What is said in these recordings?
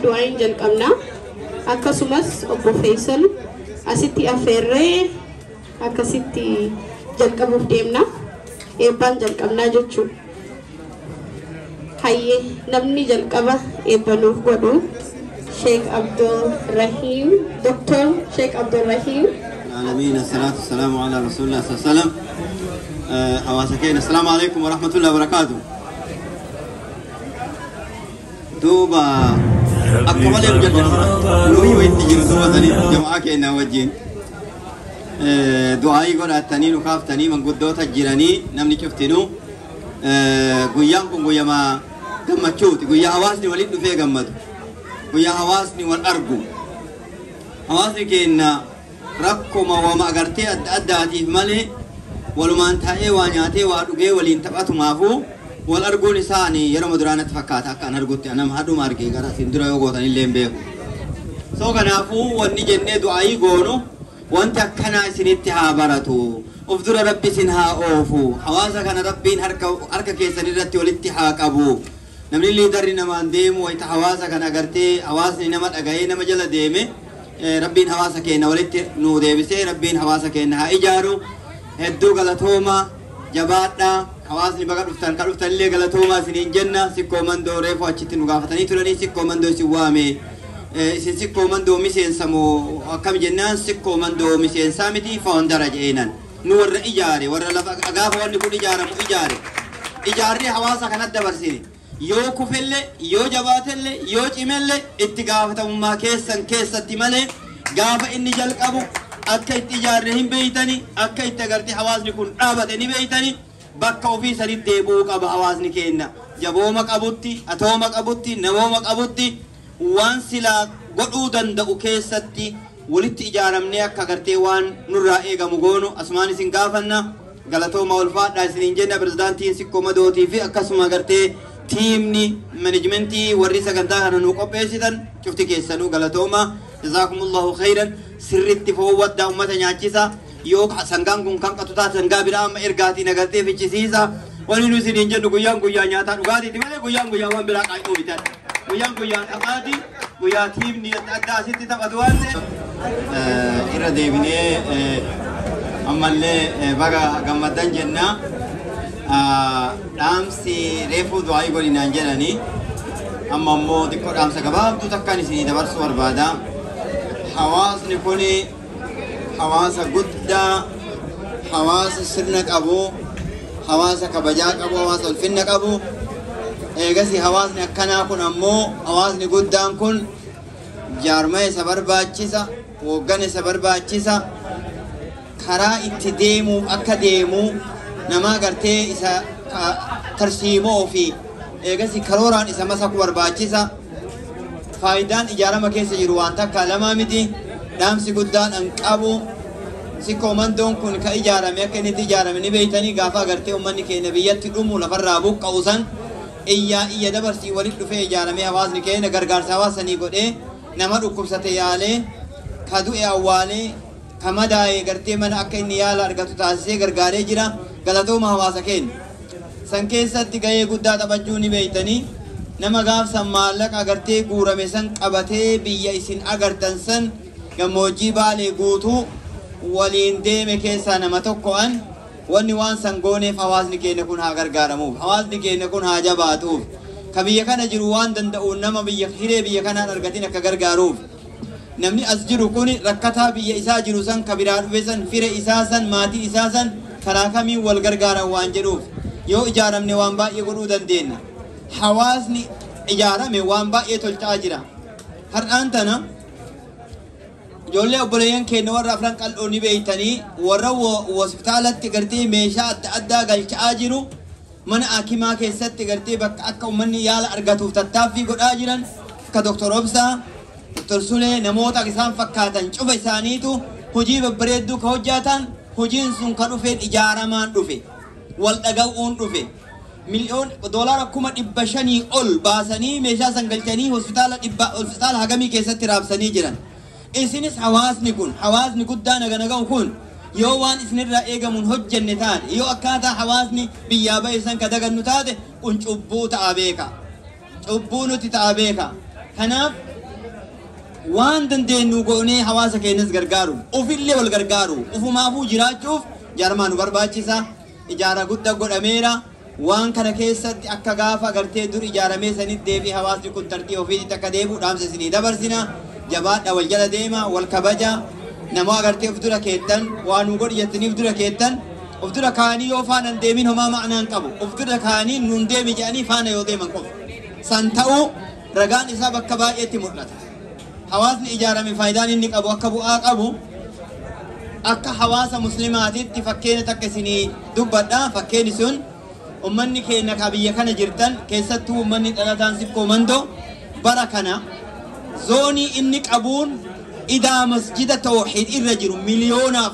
du'aayin jalqabna akkasumas obbo Faisal asitti afeerree akkasitti jalqabuuf deemna eebbaan jalqabnaa jechuudha. Hayyee namni jalqaba eebbanuuf godhu Sheikh Abdul Rahim, Dr. Sheikh Abdul Rahim. العالمين الصلاة والسلام على رسول الله صلى الله عليه وسلم. حواسكين السلام عليكم ورحمة الله وبركاته. دوبا أكمل يوجد نوي وينتجي دوبا ذني جماعة كنا وجين دعائي قول التانين وخاف تاني من قدوة الجيراني نمني شفتنو قيام كم قيام ما كم تشوت قيام حواسني وليد فيه كم قيام حواسني والأرجو حواسني كنا ركما وما أقرتي أداتي ماله ولما انتهى وانياتي وارجع ولين تبعتوا معه والأرجو لساني يرى مدرانة فكاتا كان أرجوتي أنا مهدو ماركي كذا سندرا يوغوتاني ليمبيه سو كنافو ونجنة دعائي قولو وانت كنا سنتها براتو أفضل ربي سنها أوفو حواسا كان ربين هركا كيسان الرتي والاتحاق أبو نمني اللي دري نمان ديمو ويت حواسا كان أقرتي حواسني نمت أقاين مجال ديمي ربين حواسا كينا ولت نو ديبسي ربين حواسا كينا إجارو هدو غلطهما جباتنا حواسني بقى كرفتن اللي غلطهما سنين جنة سكو من دو ريفو أشتي نغافتني تلاني سكو من دو سوامي سكو من دو مسين سمو كم جنان سكو من دو مسين سامتي فون درجة إينان نور إجاري ورا لفا أقاف وان نقول إجارة مو إجاري حواسا كانت دبرسيني يو كفلة يو جباتلة يو جملة اتقافة وما كيسا تملة قاف إني جلق أبو أكا اتجارهم بيتني أكا اتقرتي حواسني كون آبتني بيتني بكا وفي سريد ديبوك أبا حواسني كينا جبومك أبوتي أتومك أبوتي نمومك أبوتي وان سلا قعودا دقو كيستي ولت إجارمني أكا قرتي وان نرائي مغونو أسماني سنقافنا غلطوما والفات دا سنين جنة برزدانتين سكو مدوتي في أكا سما قرتي تيمني مانجمنتي ورئيسا كنتاها نوقو بيسيدن شفتي كيسانو غلطوما جزاكم الله خيرا سرت فوود دا أمتا نياتشيسا يوك سنغان كن كان قطوتا سنغا برام إرغاتي نغرتي في چسيسا ولنو سنين جنو قيان نياتا نغاتي تمالي قيان وان براك آيو بيتان قيان أقاتي قيان تيمني أدى ستي تقدوان إرى ديبني أما اللي بقى قمدان جنة دامسي ريفو دعاي قولي نانجلاني أما مو ديكو دامسا قباب دو تكاني سيني دبرسو بربادا حواس نكوني حواس قدّا حواس سرنك أبو حواس كبجاك أبو حواس الفنك أبو إيغسي حواس نكنا كن أمو حواس نقدّان كن جارمي سبر باچيسا وغاني سبر باچيسا كرا اتديمو أكا ديمو نما غرتي إسا ترسيمو في إيغسي كروران إسا مساكو برباچيسا فايدان إجارة مكيسة جروان تكا لما مدي دامسي قدان أنقابو سيكو من دون كن كإجارة ميكني تجارة من بيتاني غافا غرتي أماني كي نبيات تلومو لفرابو قوسان إيا دبرسي ورد في إجارة مي حوازني كي نغرغار سواسني قد نما ركب ستيالي كادو أوالي كمداي غرتي من أكا نيالا رغتو تاسي غرغاري جرا غلطو ما حواسكين سنكيسة تغيي قدا تبجوني بيتاني nama gaafsan maallaqa agartee guurame san qabatee biyya isin agartan san gammoojjii baalee guutuu waliin deeme keessaa nama tokko'an wanni waan san gooneef hawaasni keenya kun haa gargaaramuuf hawaasni keenya kun haa jabaatuuf ka biyya kana jiru waan danda'uun nama biyya hiree biyya kanaan argatin akka gargaaruuf namni as jiru kun rakkataa biyya isaa jiru san ka biraa dhufe san fire isaa san maatii isaa san karaa kamiin wal gargaaran waan jedhuuf yoo ijaaramne waan baay'ee godhuu dandeenya حواسني إجارة من وان باقي تلتاجرة هر أنتنا جولي أبوليان كي نور رفران قلوني بيتاني ورو وسبتالات تقرتي ميشا تأدى قل تاجرو من أكيما كي ست تقرتي بك أكا ومني يالا أرغتو تتافي قد آجرا كدكتور أبسا دكتور سولي نموتا كسان فكاتن شوف إسانيتو هجيب بريدو كهجاتان هجين سن كنوفين إجارة مان دوفي والأقاون دوفي مليون دولار كوما إبشاني أول باسني ميشا سنجلتني هوسبيتال هجمي كيسة ترابسني جران إسنس حواس نكون دانا جناقو كون يوان إسنر رأيجا من هج النتان يو أكادا حواسني بيابا إسان كذا جنوتاد ونشوبو تعبيكا شوبونو تتعبيكا هناف waan dandeenyu goonee hawaasa keenyas gargaaru ofillee wal gargaaru ufumaafuu jiraachuuf jaarmaa nu barbaachisa ijaara guddaa godhameera waan kana keessatti akka gaafa gartee dur ijaaramee sanitti deebii hawaasni kun tartii ofiitti akka deebi'u dhaamsa isinii dabarsina jabaadha wal jala deema wal kabaja nama agartee of dura keettan waan nu godhi jettaniif dura keettan of dura kaanii yoo faana deemin homaa ma'anaan qabu of dura kaanii nuun deemi jedhanii faana yoo deeman qofa san ta'uu ragaan isaa bakka baay'eetti mul'ata hawaasni ijaarame faayidaan inni qabu akka bu'aa qabu akka hawaasa muslimaatitti fakkeenya takka isinii dubbadha fakkeenyi sun ummanni keenya ka biyya kana jirtan keessattuu ummanni dhalataan sikkoo mandoo bara kana zoonii inni qabuun idaa masjida tawxiid irra jiru miliyoonaaf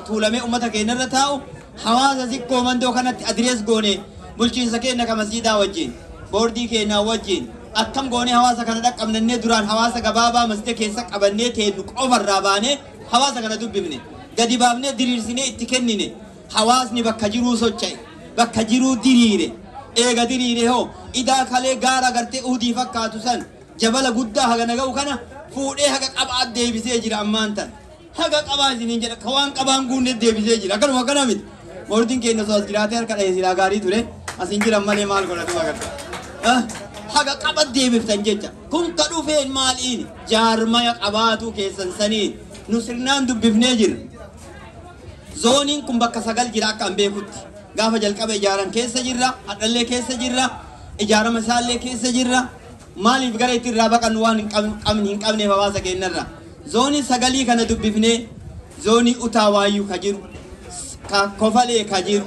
tuulamee ummata keenya irra taa'u hawaasa sikkoo mandoo kanatti adirees goone bulchiinsa keenya ka masjidaa wajjin boordii keenyaa wajjin akkam goone hawaasa kana dhaqqabnannee duraan hawaasa gabaabaa masjida keessa qabannee teennu qofarraa baanee hawaasa kana dubbifne gadi baafnee diriirsinee itti kennine hawaasni bakka jiruu socho'e bakka jiruu diriire eega diriire hoo idaa kalee gaara gartee uhudii fakkaatu san jabala guddaa haga naga'u kana fuudhee haga qabaa deebisee jira ammaan tan haga qabaa isiniin jedha ka waan qabaan guunne deebisee jira akkanuma akkana miti boordiin keenya osoo as jiraatee harka dhahee silaa gaarii ture asin jiran malee maal godhatu agarta haga qaba deebiftan jecha kun ka dhufeen maaliin jaarmaya qabaatu keessan saniin nu sirnaan dubbifnee jirra zooniin kun bakka 9 jira akka an beekutti gaafa jalqaba ijaaran keessa jirra hadhallee keessa jirra ijaarama isaallee keessa jirra maaliif gara itti irraa baqannu waan hin qabneef hawaasa keenyarra zoonii 9 kana dubbifnee zoonii utaawaayyu ka jiru ka kofalee ka jiru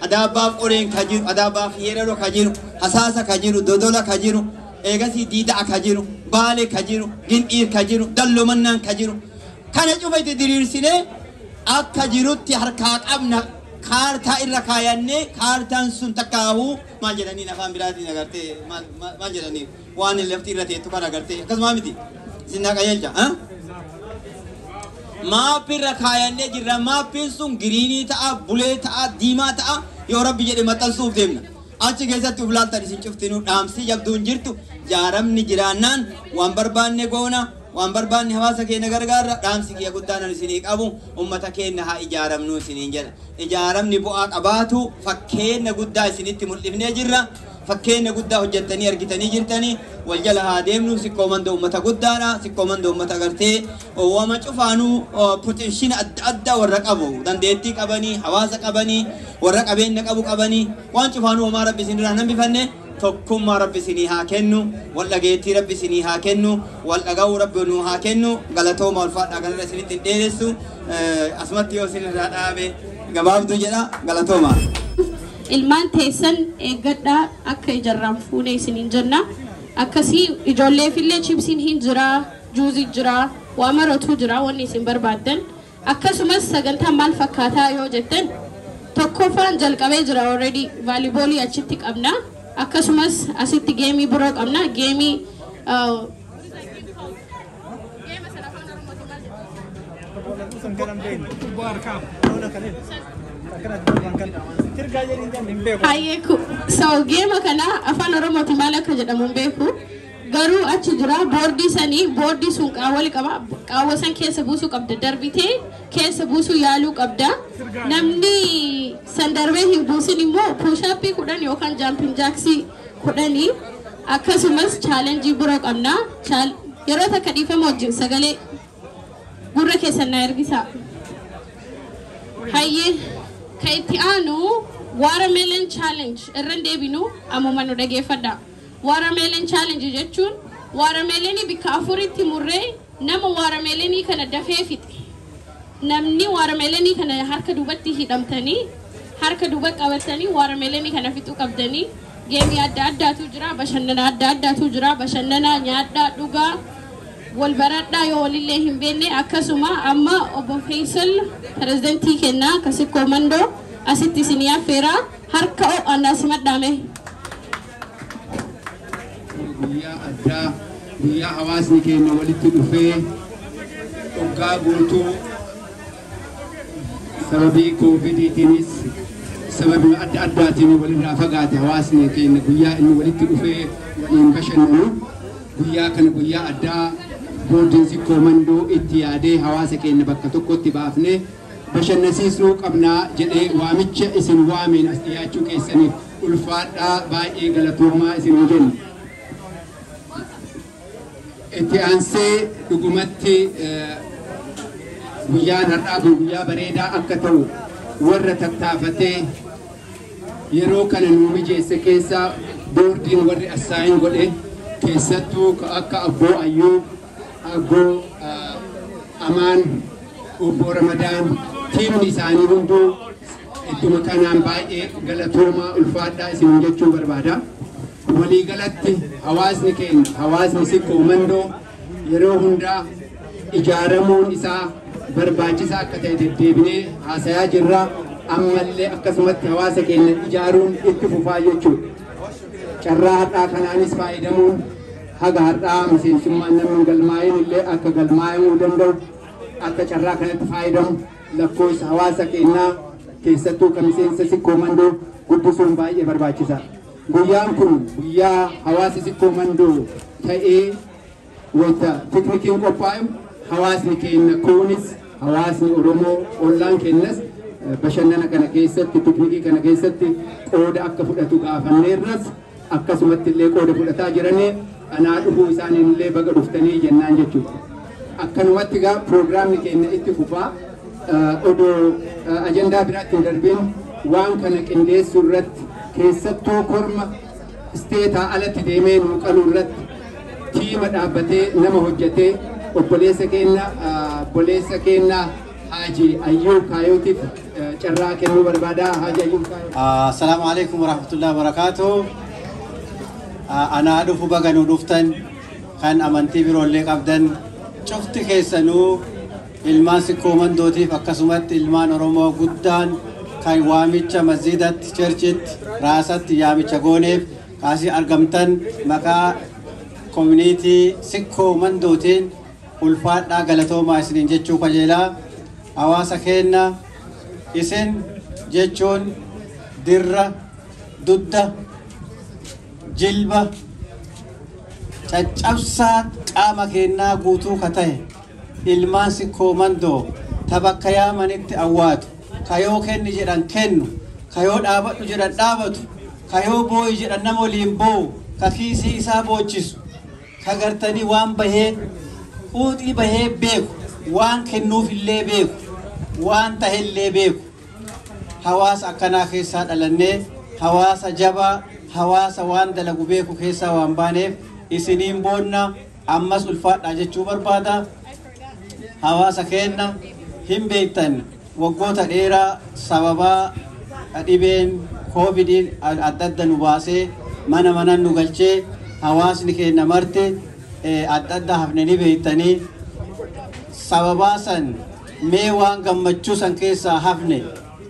adaabaaf qoreen ka jiru adaabaaf yeroo ka jiru hasaasa ka jiru dodola ka jiru eegasii diidaa ka jiru baale ka jiru gindhiir ka jiru dallomannaan ka jiru kana cufa itti diriirsinee akka jirutti harkaa qabna kaartaa irra kaayannee kaartaan sun takkaahuu maal jedhanii afaan biraatiin agartee maal jedhanii waan lafti irra teettu kan agartee akkasuma miti sinnaa qajeelcha maappi irra kaayannee jirra maappiin sun giriinii ta'a bulee ta'a diimaa ta'a yoo rabbi jedhe maxxansuuf deemna achi keessatti uf laaltan isin cuftinuu dhaamsi jabduun jirtu jaaramni jiraannaan waan barbaanne goona waan barbaanne hawaasa keenya gargaarra dhaamsi kiyya guddaan isinii qabu ummata keenya haa ijaaramnu isiniin jedha ijaaramni bu'aa qabaatu fakkeenya guddaa isinitti mul'ifnee jirra fakkeenya guddaa hojjettanii argitanii jirtanii wal jala haa deemnu sikkoo mandoo ummata guddaadha sikkoo mandoo ummata agartee wama cufaanuu potenshiina adda addaa warra qabu dandeettii qabanii hawaasa qabanii warra qabeenya qabu qabanii waan cufaanuu homaa rabbi isin irraa nambifanne tokkummaa rabbi isinii haa kennu wal dhageettii rabbi isinii haa kennu wal dhaga'uu rabbi nuu haa kennu galatooma ulfaadhaa kanarra isinitti hin dheeressu asumatti yoo isin irraa dhaabe gabaabduu jedha galatooma. Ilmaan teessan eeggadhaa akka ijarraan fuune isiniin jenna akkasii ijoolleefillee chipsiin hin jira juuzii jira waa maratu jira wanni isin barbaaddan akkasumas sagantaan maal fakkaataa yoo jettan tokkoffaan jalqabee jira already vaaliboolii achitti qabna akkasumas asitti geemii biroo qabna geemii Hayeku so geema kana afaan oromooti maal akka jedhamu beeku garuu achi jira boordii sanii boordii sun qaawwali qaba qaawwa san keessa buusuu qabda darbitee keessa buusuu yaaluu qabda namni san darbee hin buusin immoo puushaappii 10 yookaan jaampin jaaksii 10 akkasumas chaalenjii biroo qabna yeroo takka dhiifama wajjin sagalee gurra keessan na ergisa hayyee Kaitianu watermelon challenge irran deebinu amuma nu dhageeffadha watermelon challenge jechuun watermelon bika afuritti murree nama watermelon kana dafee fixe namni watermelon kana harka duubatti hidhamtanii harka duuba qabatanii watermelon kana fixuu qabdanii geemii adda addaatu jira bashannana adda addaatu jira bashannana nyaadhaa dhugaa wal baradhaa yoo walillee hin beekne akkasuma amma obbo Faisal pirezidantii kennaa Sikkoo Mandoo asitti isinii affeera harka ho'annaa simadhaame. Guyyaa addaa guyyaa hawaasni keenya walitti dhufee waggaa guutuu sababii koovidiitiinis sababii adda addaatiin walirraa fagaate hawaasni keenya guyyaa inni walitti dhufee waliin bashannanu guyyaa kana guyyaa addaa boordiin sikkoo mandoo itti yaadee hawaasa keenya bakka tokkotti baafnee bashannansiisnuu qabnaa jedhee waamicha isin waameen as dhiyaachuu keessaniif ulfaadhaa baay'ee galatoomaa isin jenna. Itti aansee dhugumatti guyyaan har'aa kun guyyaa bareedaa akka ta'u warra tattaafatee yeroo kana nuu mijeesse keessaa boordiin warri assaayin godhe keessattuu akka abboo Ayyuu, abboo Amaan, obbo Ramadaan tiimni isaanii hunduu idduma kanaan baay'ee galatoomaa ulfaadhaa isin jechuu barbaada. Waliigalatti hawaasni keenya hawaasni sikkoo mandoo yeroo hundaa ijaaramuun isaa barbaachisaa akka ta'e deddeebinee haasayaa jirra. Ammallee akkasumatti hawaasa keenya ijaaruun itti fufaa jechuudha. Carraa har'aa kanaanis fayyadamuun haga har'aa miseensummaan namni galmaa'in illee akka galmaa'uu danda'u akka carraa kanatti fayyadamu lakkoofsa hawaasa keenyaa keessattuu kan miseensa sikkoo mandoo guddisuun baay'ee barbaachisaa. Guyyaan kun guyyaa hawaasa sikkoo mandoo ta'ee wanta tiknikiin qophaa'u hawaasni keenya kunis hawaasni Oromoo ollaan keenyas bashannana kana keessatti tiknikii kana keessatti qooda akka fudhatu gaafanneerras akkasumatti illee qooda fudhataa jiranii anaa dhufuu isaaniin illee baga dhuftanii jennaan jechuudha. Akkanumatti gaa piroogiraamni keenya itti fufaa odoo ajandaa biraatti hin darbiin waan kana qindeessuu irratti keessattuu korma isteetaa alatti deemee nuu qaluu irratti tiima dhaabbatee nama hojjetee obboleessa keenya Haji Ayyub Kayootiif carraa kennuu barbaada. Haji Ayyub Kayoo. Assalamu alaikum warahmatullahi wabarakatuh. Ana dhufu baga nu dhuftan kan amantii biroollee qabdan cufti keessanuu ilmaan sikkoo mandootiif akkasumatti ilmaan Oromoo guddaan kan waamicha masjidatti cherchitti raasatti yaamicha gooneef kaasii argamtan maqaa koominiitii sikkoo mandootiin ulfaadhaa galatoomaa isiniin jechuu kajeelaa. Hawaasa keenya isin jechuun dirra, dudda, jilba, caccabsaa qaama keenyaa guutuu ka ta'e ilmaan sikkoo mandoo tabakka yaamanitti awwaatu kayoo kenni jedhan kennu kayoo dhaabadhu jedhan dhaabatu kayoo boo'i jedhan nama waliin boo'u ka kiisii isaa boochisu ka gartanii waan bahee quuxii bahee beeku waan kennuuf illee beeku waan tahillee beeku hawaasa akkanaa keessaa dhalannee hawaasa jabaa hawaasa waan dalagu beeku keessaa waan baaneef isiniin boonna ammas ulfaadhaa jechuu barbaada. Hawaasa keenya hin beektan waggoota dheeraa sababaa dhibeen koovidiin adda adda nu baasee mana nu galchee hawaasni keenya marte adda adda hafne ni beektanii sababaa san mee waan gammachuu san keessaa hafne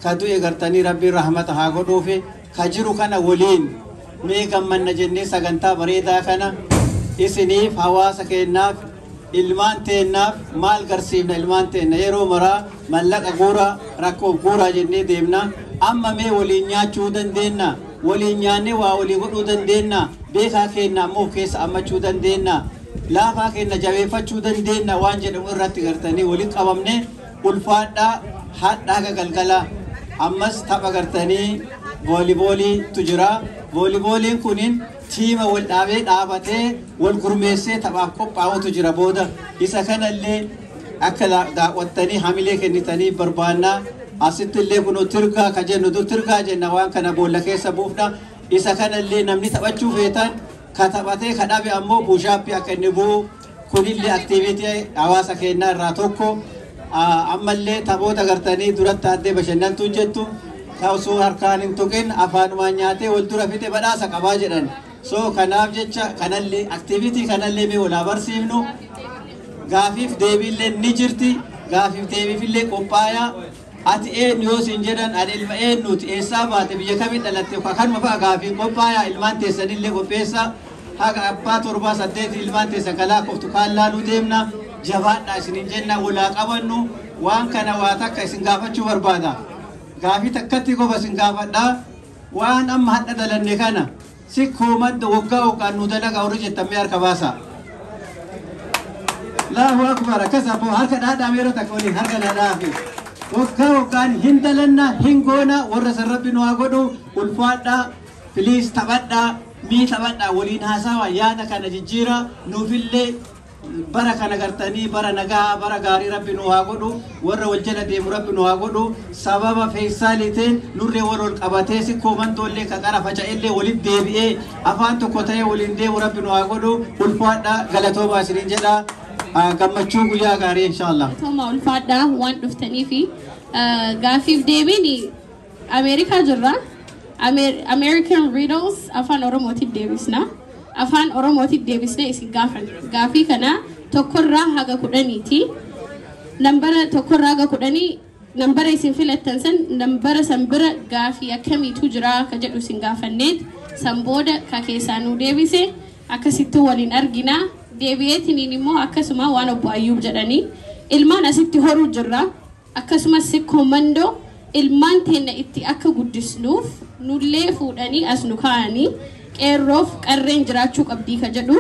ka du'e gartanii rabbiin rahmata haa godhuufi ka jiru kana waliin mee gammanna jennee sagantaa bareedaa kana isiniif hawaasa keenyaaf ilmaan teennaaf maal garsiifna ilmaan teenna yeroo maraa mallaqa guura rakkoo guura jennee deemna amma mee waliin nyaachuu dandeenya waliin nyaanne waa walii godhuu dandeenya beekaa keenya ammoo keessa ammachuu dandeenya laafaa keenya jabeeffachuu dandeenya waan jedhamu irratti gartanii waliin qabamne ulfaadhaa hadhaa galgala ammas tapha gartanii vooliboolii tu jira voolibooliin kunin tiima wal dhaabee dhaabatee wal gurmeessee taphaaf qophaa'utu jira booda isa kanallee akka daawwattanii hamilee kennitanii barbaannaa asitti illee kunoo tirgaa ka jennu dur tirgaa jenna waan kana boolla keessa buufna isa kanallee namni taphachuu feetan ka taphatee ka dhabe ammoo buushaappii akka inni bu'u kunillee aktiiviitii hawaasa keenyaa irraa tokko ammallee taphoota gartanii duratti addee bashannantuun jettu osoo harkaan hin tuqin afaanumaan nyaatee wal dura fixe badhaasa qabaa jedhan so kanaaf jecha kanallee aktiiviitii kanallee mee walaa barsiifnu gaafiif deebiillee ni jirti gaafiif deebiifillee qophaayaa ati eenyu yoo siin jedhan ani ilma eenyuuti eessaa baate biyya kamiin dhalatte kanuma fa'a gaafiin qophaayaa ilmaan teessanillee qopheessa haga abbaa 7-8 ilmaan teessan kalaa qoftu kaan laaluu deemna jabaadhaa isiniin jenna walaa qabannu waan kana waa takka isin gaafachuu barbaada gaafii takkatti qofa isin gaafadhaa waan amma hadha dalanne kana sikkoo mandoo waggaa waggaan nu dalagaa warri jettamee harka baasa Allahu akbar kasabu harka dada mero takoni harka dada fi وكان هندلنا هنغونا ورس ربي نواغدو والفادا فليس تبدا مي تبدا ولين هاساوا يانا كان جيجيرا نوفيلي بركة نغرتني برا نغا برا غاري ربي نواغدو ور والجنة دي ربي نواغدو سبب فيسالتين نور ور القباتيسي كومن تولي كقرا فجألي ولين ديبي افان تو كوتاي ولين دي ربي نواغدو والفادا غلطو باسرين جدا gammachuu guyyaa gaarii inshallah. Toma ulfaadhaa waan dhuftanii fi gaafiif deebiin Ameerikaa jirra. American Riddles afaan Oromootiin deebisna. Afaan Oromootiin deebisnee isin gaafan. Gaafii kana tokkorraa haga 10ti. Nambara tokkorraa haga 10 nambara isin filattan san nambara san bira gaafii akkamiitu jira ka jedhu isin gaafanneet san booda ka keessaa nu deebise akkasittuu waliin argina. deebi'eetiin immoo akkasuma waan obbo Ayyuub jedhanii ilmaan asitti horuu jirra akkasuma si komandoo ilmaan teenya itti akka guddisnuuf nullee fuudhanii as nu kaa'anii qeerroof qarreen jiraachuu qabdii ka jedhu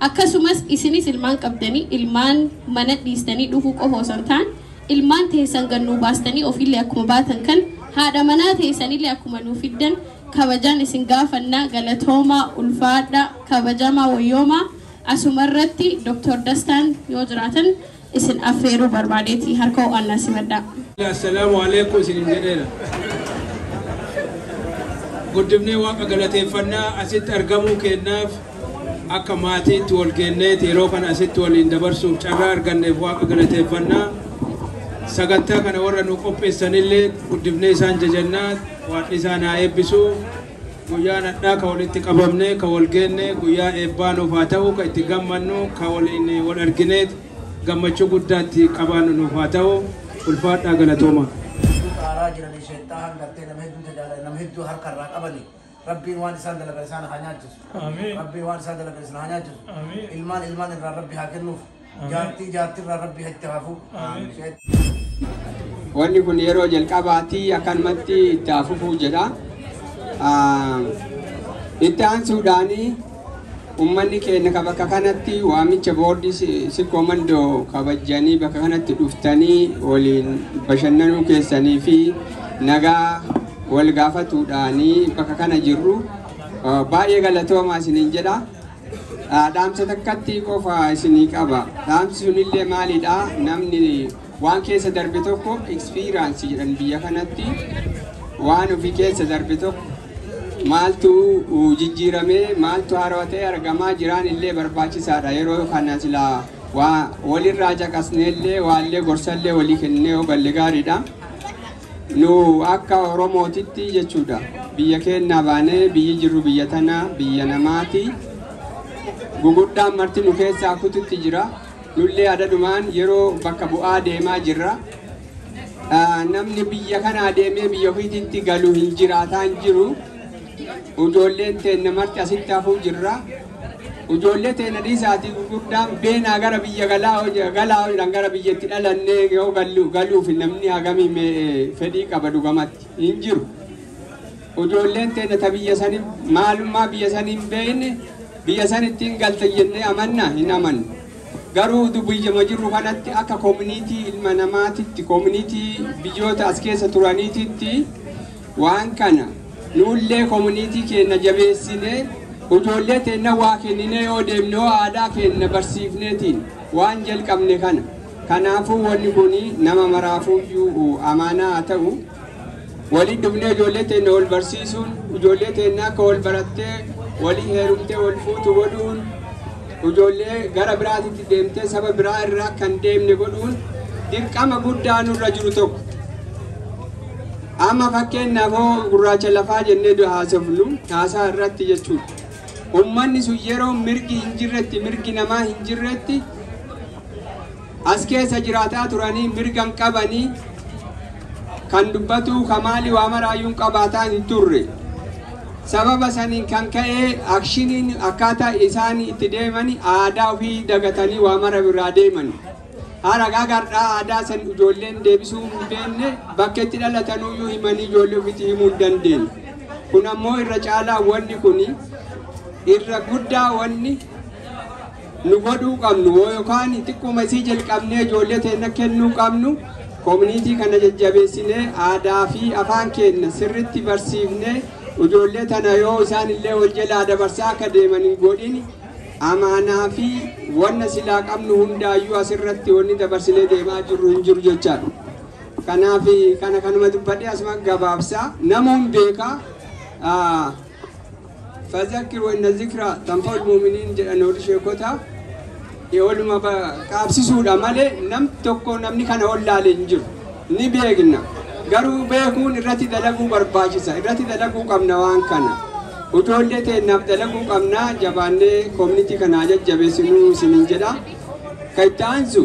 akkasumas isinis ilmaan qabdanii ilmaan mana dhiistanii dhufuu qofa osoo hin taane ilmaan teessan gannuu baastanii ofiillee akkuma baatan kan haadha manaa teessanillee akkuma nuu fiddan kabajaan isin gaafannaa galatoomaa ulfaadhaa kabajamaa wayyoomaa asumarratti Dr. Dastan yoo jiraatan isin affeeruu barbaadeeti harka ho'annaa simadhaa. Assalaamu alaikum isin jedheera. Guddifnee waaqa galateeffannaa asitti argamuu kennaaf akka maatiitti wal geenneet yeroo kana asitti waliin dabarsuuf carraa arganneef waaqa galateeffannaa. Sagantaa kana warra nu qopheessanillee guddifnee isaan jajannaa waan isaan haa eebbisuu. Guyyaa nadhaa ka walitti qabamne ka wal geenne guyyaa eebbaa nuuf haa ta'u ka itti gammannu ka waliin wal argineet gammachuu guddaatti qabaannu nuuf haa ta'u ulfaadhaa galatooma. Rabbiin waan isaan dalagan isaan haa nyaachisu. Rabbiin waan isaan dalagan isaan haa nyaachisu. Ilmaan irraa Rabbi haa kennuuf. Jaartii irraa Rabbi haa itti haafu. Wanni kun yeroo jalqabaatii akkanumatti itti hafufuu jedha. Itti aansuudhaani ummanni keenya ka bakka kanatti waamicha boordii si komandoo kabajanii bakka kanatti dhuftanii waliin bashannanuu keessanii fi nagaa wal gaafatuudhaani bakka kana jirru baay'ee galatoomaa isiniin jedha. Dhaamsa takkatti qofa isinii qaba. Dhaamsi sunillee maalidha? Namni waan keessa darbe tokko experience jedhan biyya kanatti waan ofii keessa darbe tokko maaltu jijjiiramee maaltu haaraa ta'e argamaa jiraan illee barbaachisaadha. Yeroo kana silaa walirraa caqasneellee waallee gorsallee walii kennee ogalle gaariidha. Nu akka Oromootitti jechuudha biyya keenya baanee biyyi jirru biyya tana biyya namaati. Guguddaan marti nu keessaa kututti jira. Nullee addadumaan yeroo bakka bu'aa deemaa jirra. Namni biyya kana deemee biyya ofiitti galu hin jiraataa hin jiru. Ijoolleen teenya marti asitti hafuu jirra. Ijoollee teenya dhiisaatii gurguddaan beenaa gara biyya galaa gara biyyatti dhalannee yoo galuuf namni hagamii fedhii qaba dhugamatti hin jiru. Ijoolleen teenya ta biyya sanii maalummaa biyya sanii hin beekne biyya sanittiin galte jennee amanna hin amannu. Garuu biyya jirru kanatti akka koominiitii ilma namaatitti koominiitii biyyoota as keessa turaniititti waan kana nullee koominiitii keenya jabeessinee ijoollee teenya waa kenninee yoo deemne aadaa keenya barsiifneetiin waan jalqabne kana. Kanaafuu wanni kun nama maraafuuyyuu amaanaa haa ta'u. Waliin dhufnee ijoollee teenya wal barsiisuun ijoollee teenya akka wal barattee walii heerumtee wal fuutu godhuun ijoollee gara biraatitti deemtee saba biraa irraa kan deemne godhuun dirqama guddaa nurra jiru tokko. Amma fakkeenyaaf gurraacha lafaa jennee haasofnu haasaa irratti jechuudha. Uummanni sun yeroo mirgi hin jirretti mirgi namaa hin jirretti as keessa jiraataa turanii mirgan qabanii kan dubbatu kamaali waa maraayyuun qabaataa hin turre. Sababa saniin kan ka'e akshiniin akkaataa isaan itti deeman aadaa ofii dagatanii waa mara biraa deeman. Haragaa gardhaa aadaa san ijoolleen deebisuu hin beekne bakka itti dhalatanuyyuu himanii ijoollee ofiitti himuu hin dandeenye. Kun ammoo irra caalaa wanni kun irra guddaa wanni nu godhuu qabnu yookaan xiqquma isii jalqabnee ijoollee teenya kennuu qabnu community kana jajjabeessinee aadaa fi afaan keenya sirriitti barsiifnee ijoollee tana yoo isaan illee wal jalaa dabarsaa akka deeman hin godhin amaanaa fi wanna silaa qabnu hundaayyuu asirratti wanni dabarsinee deemaa jirru hin jiru jechaadha. Kanaaf kanuma dubbadhee asuma gabaabsaa namoon beekaa fazakir wa inna zikra tanfa'ul mu'minin jedhan warri sheekota oluma qaabsisuudha malee nam tokko namni kana wallaalee hin jiru ni beekna. Garuu beekuun irratti dalaguu barbaachisa irratti dalaguu qabna waan kana ijoollee teenyaaf dalaguu qabna jabaannee community kana jajjabeessinuu isiniin jedha. Kaitaansu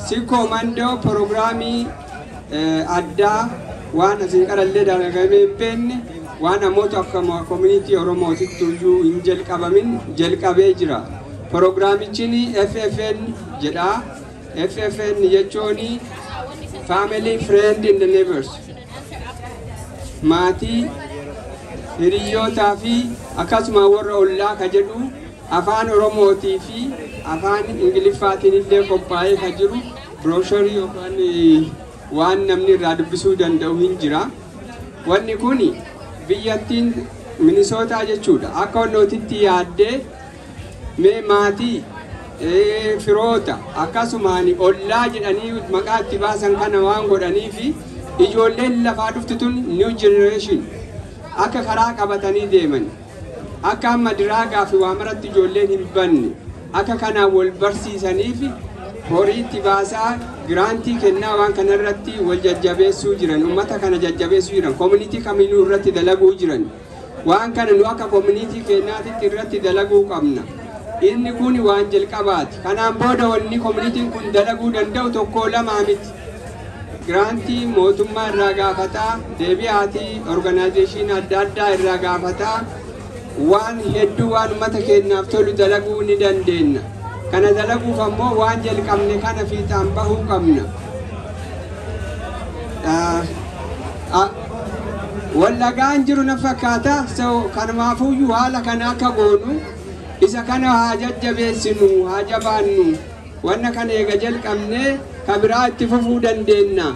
Sikko Mandoo proogiraamii addaa waan asin qarallee dalagamee hin beekne waan namoota akka community Oromootitti iyyuu hin jalqabamin jalqabee jira. Proogiraamichi FFN jedha. FFN jechuun family friend in the neighbors maatii hiriyootaa fi akkasuma warra ollaa ka jedhu afaan Oromootii fi afaan Ingiliffaatiin illee qophaa'ee ka jiru brochure yookaan waan namni irraa dubbisuu danda'u hin jira. Wanni kun biyyattiin Minisootaa jechuudha. Akka wannootitti yaaddee mee maatii firoota akkasumaan ollaa jedhanii maqaa itti baasan kana waan godhanii fi ijoolleen lafaa dhuftu tun new generation akka karaa qabatanii deeman akka amma diraagaa fi waamaratti ijoolleen hin banne akka kanaan wal barsiisanii fi horii itti baasaa giraantii kennaa waan kanarratti wal jajjabeessuu jiran uummata kana jajjabeessuu jiran community kamiinuu irratti dalaguu jiran waan kana nu akka community keenyaatitti irratti dalaguu qabna. Inni kun waan jalqabaati. Kanaan booda wanni communitiin kun dalaguu danda'u tokko lama miti. Giraantii mootummaa irraa gaafataa, deebi'aatii organization adda addaa irraa gaafataa waan hedduu waan uummata keenyaaf tolu dalaguu ni dandeenya. Kana dalaguuf ammoo waan jalqabne kana fiixaan bahuu qabna. Wallagaan jiru na fakkaata. Kanumaafuyyuu haala kana akka goonu isa kana haa jajjabeessinu haa jabaannu wanna kana eega jalqabnee kabiraa itti fufuu dandeenya.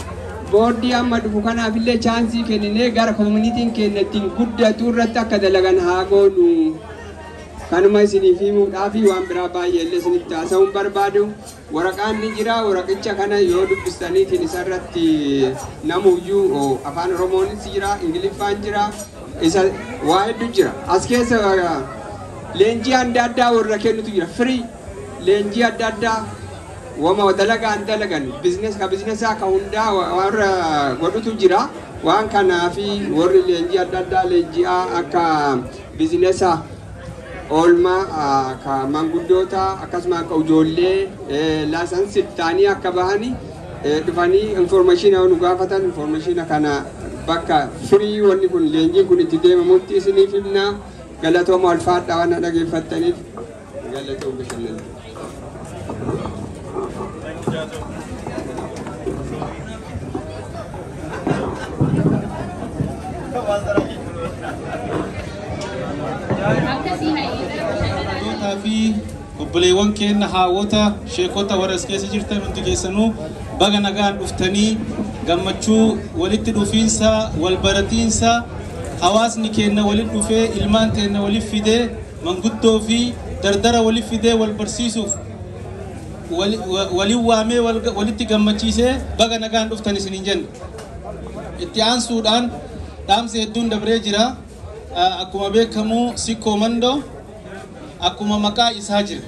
Boordii amma dhufu kanaafillee chaansii kenninee gara communitiin keenya ittiin guddatu irratti akka dalagan haa goonu. Kanuma isiniif himuudhaaf waan biraa baay'eellee isinitti haasa'uun barbaadu. Waraqaan ni jira. Waraqicha kana yoo dubbistaniitiin isarratti namuyyuu afaan Oromoonis jira, Ingiliffaan jira, isa waa hedduu jira. As keessa leenjii adda addaa warra kennutu jira. Free leenjii adda addaa wama dalagaan dalagan bizinesaa ka hundaa warra godhutu jira. Waan kanaafi warri leenjii adda addaa leenji'aa akka bizinesaa oolmaa ka manguddoota akkasuma akka ijoollee laasansi ta'anii akka bahani dhufanii information nu gaafatan information kana bakka free wanni kun leenjiin kun itti deemamutti isiniif himna. Galatooma walfaadhaa waan dhageeffattaniif galatooma bashannana. fi obboleewwan keenya haawwota sheekota warra as keessa jirtan hundi keessanuu baga nagaan dhuftanii gammachuu walitti dhufiinsa wal baratiinsa hawaasni keenya walitti dhufee ilmaan keenya walitti fidee manguddoo fi dardara walitti fidee wal barsiisuuf waliin waamee walitti gammachiisee baga nagaan dhuftan isiniin jenna. Itti aansuudhaan dhaamsa hedduun dabree jira. Akkuma beekamu Sikko Mandoo akkuma maqaa isaa jira.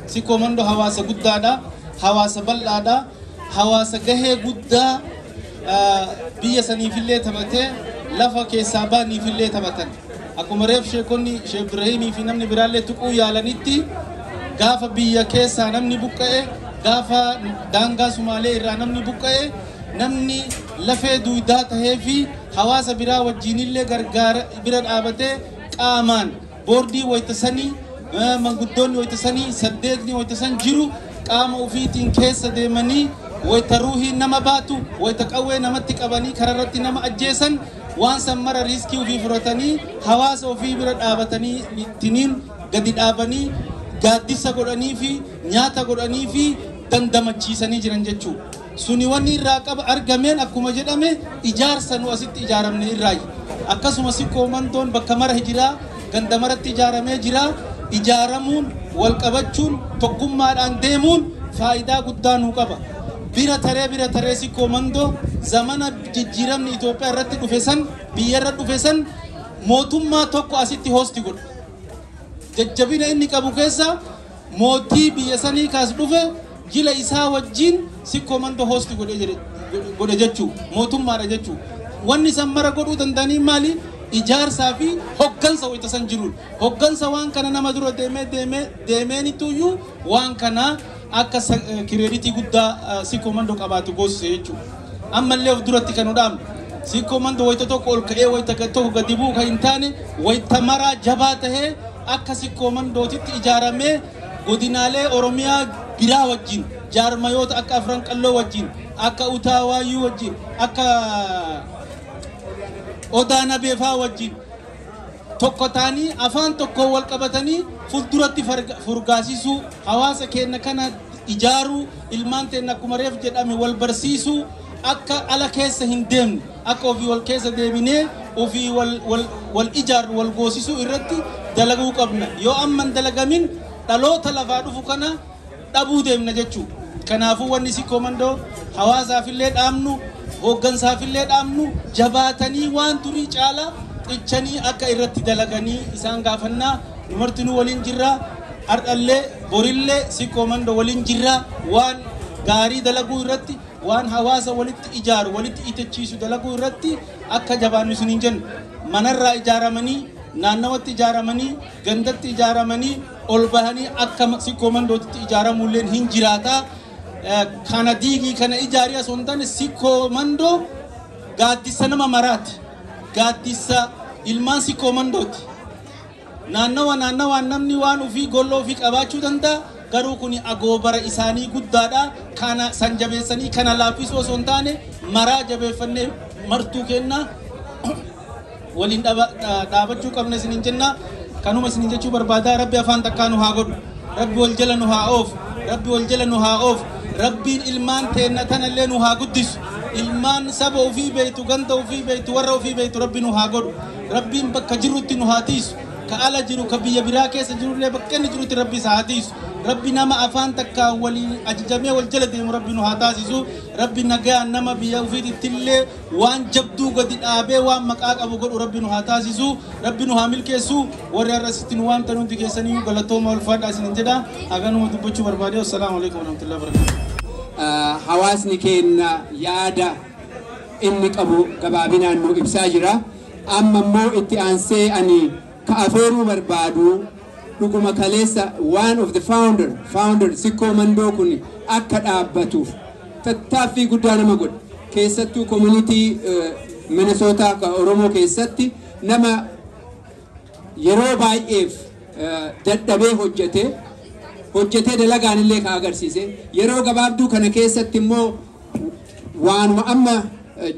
Sikko Mandoo hawaasa guddaadha, hawaasa bal'aadha, hawaasa gahee guddaa biyya saniifillee taphatee lafa keessaa baaniifillee taphatan. Akkuma reef sheekonni Sheekh Ibraahimii fi namni biraallee tuquu yaalanitti gaafa biyya keessaa namni buqqa'e, gaafa daangaa Sumaalee irraa namni buqqa'e, namni lafee duudaa tahee fi hawaasa biraa wajjinillee gargaara bira dhaabatee qaamaan boordii waytasanii manguddoonni waytasanii saddeetni waytasan jiru qaama ofiitiin keessa deemanii wayta ruuhii nama baatu wayta qawwee namatti qabanii kararratti nama ajjeesan waan san mara riiskii ofii fudhatanii hawaasa ofii bira dhaabatanii ittiniin gadi dhaabanii gaaddisa godhanii fi nyaata godhanii fi dandamachiisanii jiran jechuudha. Suni wanni irraa qaba argameen akkuma jedhame ijaarsa nu asitti ijaaramne irraayi. Akkasuma sikkoo mandoon bakka mara hijiraa ganda maratti ijaaramee jira. Ijaaramuun wal qabachuun tokkummaadhaan deemuun faayidaa guddaa nu qaba. Bira taree sikkoo mandoo zamana jijjiiramni Itoophiyaa irratti dhufe san biyya irra dhufe san mootummaa tokko asitti hoosti godha. Jajjabina inni qabu keessa mootii biyya sanii kaas dhufe jila isaa wajjin sikkoo mandoo hoosti godhe jechuu mootummaadha jechuu. Wanni san mara godhuu danda'anii maali? Ijaarsaa fi hoggansa wayita san jiruun hoggansa waan kana nama dura deemeenituyyuu waan kana akka kireeditii guddaa sikkoo mandoo qabaatu goosise jechuudha. Ammallee of duratti kan dhaabnu sikkoo mandoo wayita tokko ol ka'ee wayita tokko gadi bu'u kan hin taane wayita maraa jabaa tahee akka sikkoo mandootitti ijaaramee godinaalee Oromiyaa biraa wajjin jaarmayoota akka Afran Qalloo wajjin akka Utaawaayuu wajjin akka Odaana Beefaa wajjin tokko taanii afaan tokko wal qabatanii fuulduratti furgaasisuu hawaasa keenya kana ijaaruu ilmaan teenya akkuma reef jedhame wal barsiisuu akka ala keessa hin deemne akka ofii wal keessa deebinee ofii wal ijaarru wal goosisuu irratti dalaguu qabna. Yoo amman dalagamin dhaloota lafaa dhufu kana dhabuu deemna jechuudha. Kanaafuu wanni sikkoo mandoo hawaasaafillee dhaamnu hooggansaafillee dhaamnu jabaatanii waan durii caalaa xichanii akka irratti dalaganii isaan gaafannaa. Dumartinuu waliin jirraa hardhallee borillee sikkoo mandoo waliin jirraa waan gaarii dalaguu irratti waan hawaasa walitti ijaaru walitti itachiisu dalaguu irratti akka jabaannu isiniin jennu. Manarraa ijaaramanii naannawatti ijaaramanii gandatti ijaaramanii ol bahanii akka sikkoo mandootitti ijaaramulleen hin jiraataa. Kana diigii kana ijaariya osoo hin taane sikkoo mandoo gaaddisa nama maraati. Gaaddisa ilmaan sikkoo mandooti. Naannawaan namni waan ofii golloo ofii qabaachuu danda'a. Garuu kun agoobara isaanii guddaadha. Kana san jabeessanii kana laaffisuu osoo hin taane maraa jabeeffannee martuu kennaa waliin dhaabachuu qabna isiniin jenna. Kanuma isiniin jechuu barbaadaa. Rabbi afaan takkaa nu haa godhu. Rabbi wal jala nu haa oofu. Rabbi wal jala nu haa oofu. Rabbiin ilmaan teenna tanallee nu haa guddisu. Ilmaan saba ofii beeytu ganda ofii beeytu warra ofii beeytu Rabbi nu haa godhu. Rabbiin bakka jirutti nu haa tiisu. Ka ala jiru ka biyya biraa keessa jirullee bakka inni jirutti Rabbi isa haa tiisu. Rabbi nama afaan takkaa waliin ajajamee wal jala deemu Rabbi nu haa taasisu. Rabbi nagaan nama biyya ofiittillee waan jabduu gadi dhaabee waan maqaa qabu godhu Rabbi nu haa taasisu. Rabbi nu haa milkeessu. Warri har'asitti nu waamtan hundi keessanii galatooma ulfaadhaa isinin jedha. Haganuma dubbachuu barbaade. Assalaamu alaikum warahmatullahi wabarakatuh. Hawaasni keenya yaada inni qabu gabaabinaan nu ibsaa jira. Amma immoo itti aansee ani ka afeeruu barbaadu dhuguma kaleessa one of the founder sikkoo mandoo kun akka dhaabbatuuf tattaaffii guddaa nama godha. Keessattuu community Minnesota ka Oromoo keessatti nama yeroo baay'eef dadhabee hojjetee dalagaan illee ka agarsiise. Yeroo gabaabduu kana keessatti immoo waanuma amma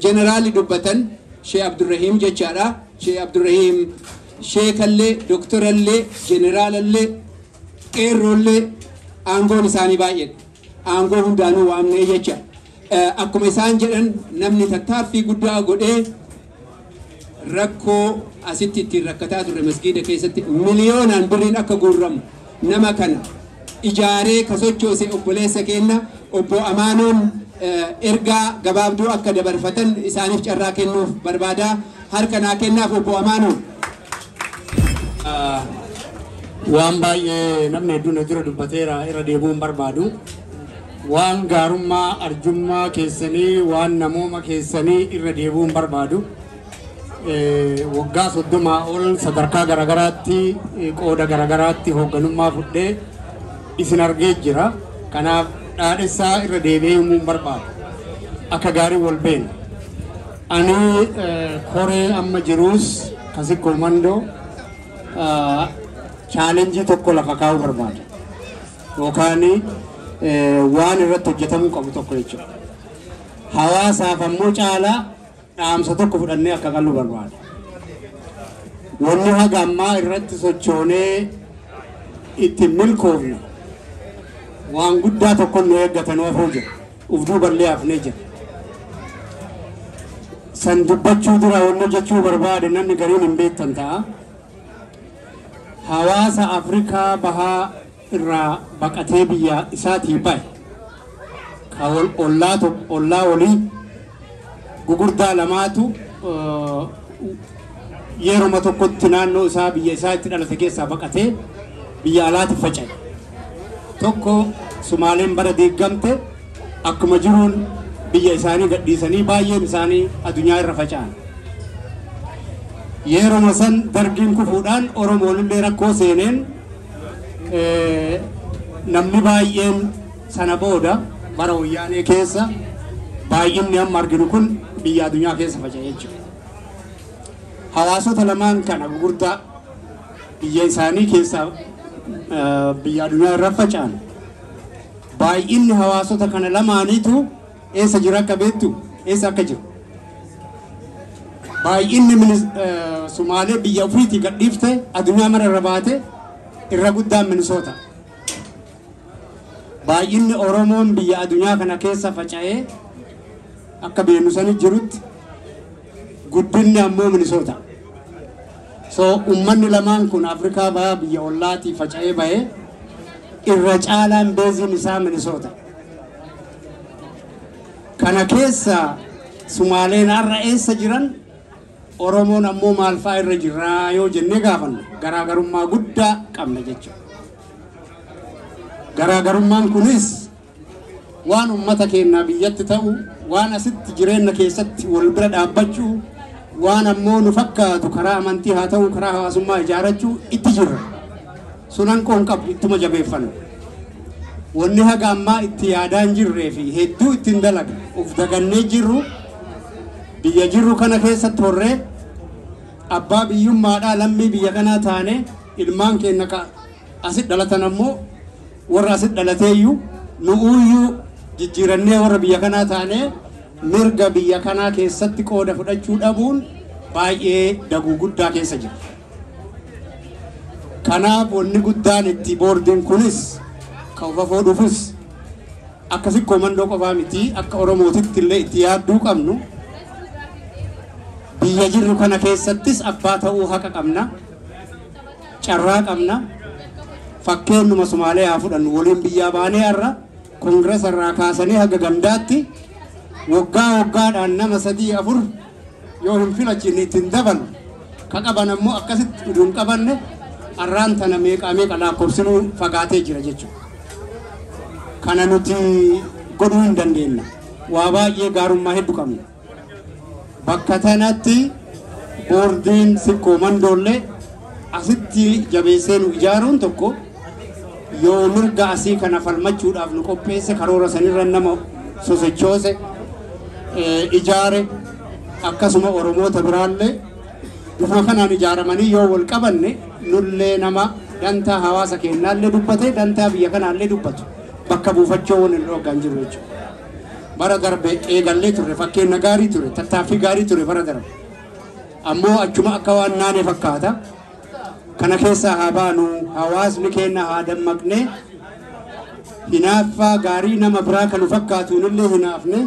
jeneraali dubbatan Sheikh Abdurrahim jechaadha. Sheikh Abdurrahim sheekallee doktorallee jeneraalallee qeerroollee aangoon isaanii baay'eedha. Aangoo hundaanuu waamnee jecha akkuma isaan jedhan namni tattaaffii guddaa godhee rakkoo asitti ittiin rakkataa turre masgiida keessatti miliyoonaan birriin akka guurramu nama kana ijaaree ka sochoose obboleessa keenya obbo Amaanoon ergaa gabaabduu akka dabarfatan isaaniif carraa kennuuf barbaadaa. Harka naa kennaaf obbo Amaanoon. Waan baay'ee namni hedduun dura dubbateera irra deebi'uun barbaadu. Waan gaarummaa arjummaa keessanii waan namooma keessanii irra deebi'uun barbaadu. Waggaa 30 ol sadarkaa garagaraatti qooda garagaraatti hoogganummaa fudhee isin argee jira. Kanaaf dhaadhessaa irra deebi'ee himuun barbaadu. Akka gaarii wal beekna. Ani koree amma jiruus sikkoo mandoo chaalenjii tokko lafa kaa'uu barbaada. Yookaan waan irratti hojjetamuu qabu tokko jechuudha. Hawaasaaf ammoo caalaa dhaamsa tokko fudhannee akka galuu barbaada. Wanni haga ammaa irratti sochoonee itti milkoofne waan guddaa tokko nu eeggatanii hafuu jira. Ufduu ballee hafnee jira. San dubbachuu dura wanni jechuu barbaade namni gariin hin beektan ta'a. Hawaasa Afrikaa bahaa irraa baqatee biyya isaatii bahe ka ollaa walii gugurdaa lamaatu yeruma tokkotti naannoo isaa biyya isaa itti dhalate keessaa baqatee biyya alaatti faca'e. Tokko Sumaaleen bara diigamte akkuma jiruun biyya isaanii gadhiisanii baay'een isaanii addunyaa irra faca'an. Yeruma san dargiin kufuudhaan Oromoon illee rakkoo seeneen namni baay'een sana booda bara wayyaanee keessa baay'inni amma arginu kun biyya addunyaa keessa faca'ee jechuudha. Hawaasota lamaan kana gurguddaa biyya isaanii keessaa biyya addunyaa irra faca'an baay'inni hawaasota kana lamaaniitu eessa jira akka beektu eessa akka jiru. Baay'inni Sumaalee biyya ofiitii gadhiifte addunyaa mara irra baate irra guddaan Minisoota. Baay'inni Oromoon biyya addunyaa kana keessa faca'ee akka beeknusanii jirutti guddinni ammoo Minisoota. So ummanni lamaan kun Afrikaa bahaa biyya ollaatii faca'ee bahee irra caalaan beeziin isaa Minisoota. Kana keessa Sumaaleen har'a eessa jiran Oromoon ammoo maal fa'aa irra jirraa yoo jennee gaafannu garaagarummaa guddaa qabna jechuudha. Garaagarummaan kunis waan ummata keenyaa biyyatti ta'u waan asitti jireenya keessatti wal bira dhaabbachuu waan ammoo nu fakkaatu karaa amantii haa ta'u karaa hawaasummaa ijaarachuu itti jirra. Sunan qoon qabu ittuma jabeeffanna. Wanni haga ammaa itti yaadaan jirree fi hedduu ittiin dalaga uf dagannee jirru biyya jirru kana keessatti horree abbaa biyyummaadhaa lammii biyya kanaa taane ilmaan keenya asit dhalatan ammoo warra asit dhalateeyyuu nu'uuyyuu jijjiirannee warra biyya kanaa taane mirga biyya kanaa keessatti qooda fudhachuu dhabuun baay'ee daguu guddaa keessa jira. Kanaaf wanni guddaan itti boordiin kunis ka ufafoo dhufus akkasi komandoo qofaa miti akka Oromootitti illee itti yaadduu qabnu biyya jirru kana keessattis abbaa ta'uu haqa qabna, carraa qabna. Fakkeenyuma Sumaalee haa fudhannu waliin biyyaa baanee har'a koongirees irraa kaasanii haga gandaatti waggaadhaan nama 3-4 yoo hin filachiin ittiin dabalu ka qaban ammoo akkasitti uduun qabanne har'aan tana meeqa lakkoofsinuu fagaatee jira jechuudha. Kana nuti godhuu hin dandeenye. Waa baay'ee gaarummaa hedduu qabna. Bakka tanatti boordiin sikkoo mandoollee asitti jabeessee nu ijaaruun tokko yoo mirga asii kana falmachuudhaaf nu qopheesse karoora sanirra nama sosochoose ijaare akkasuma Oromoota biraallee dhufuma kanaan ijaaramanii yoo wal qabanne nullee nama dantaa hawaasa keenyaallee dubbate dantaa biyya kanaallee dubbatu bakka buufachuu waan hin dhoogaan jiru jechuudha. Bara darbe eegallee turre fakkeenya gaarii ture tattaaffii gaarii ture bara darbe ammoo achuma akka waan naanee fakkaata. Kana keessa haa baanu hawaasni keenya haa dammaqne hinaaffaa gaarii nama biraa kan fakkaatuun illee hinaafne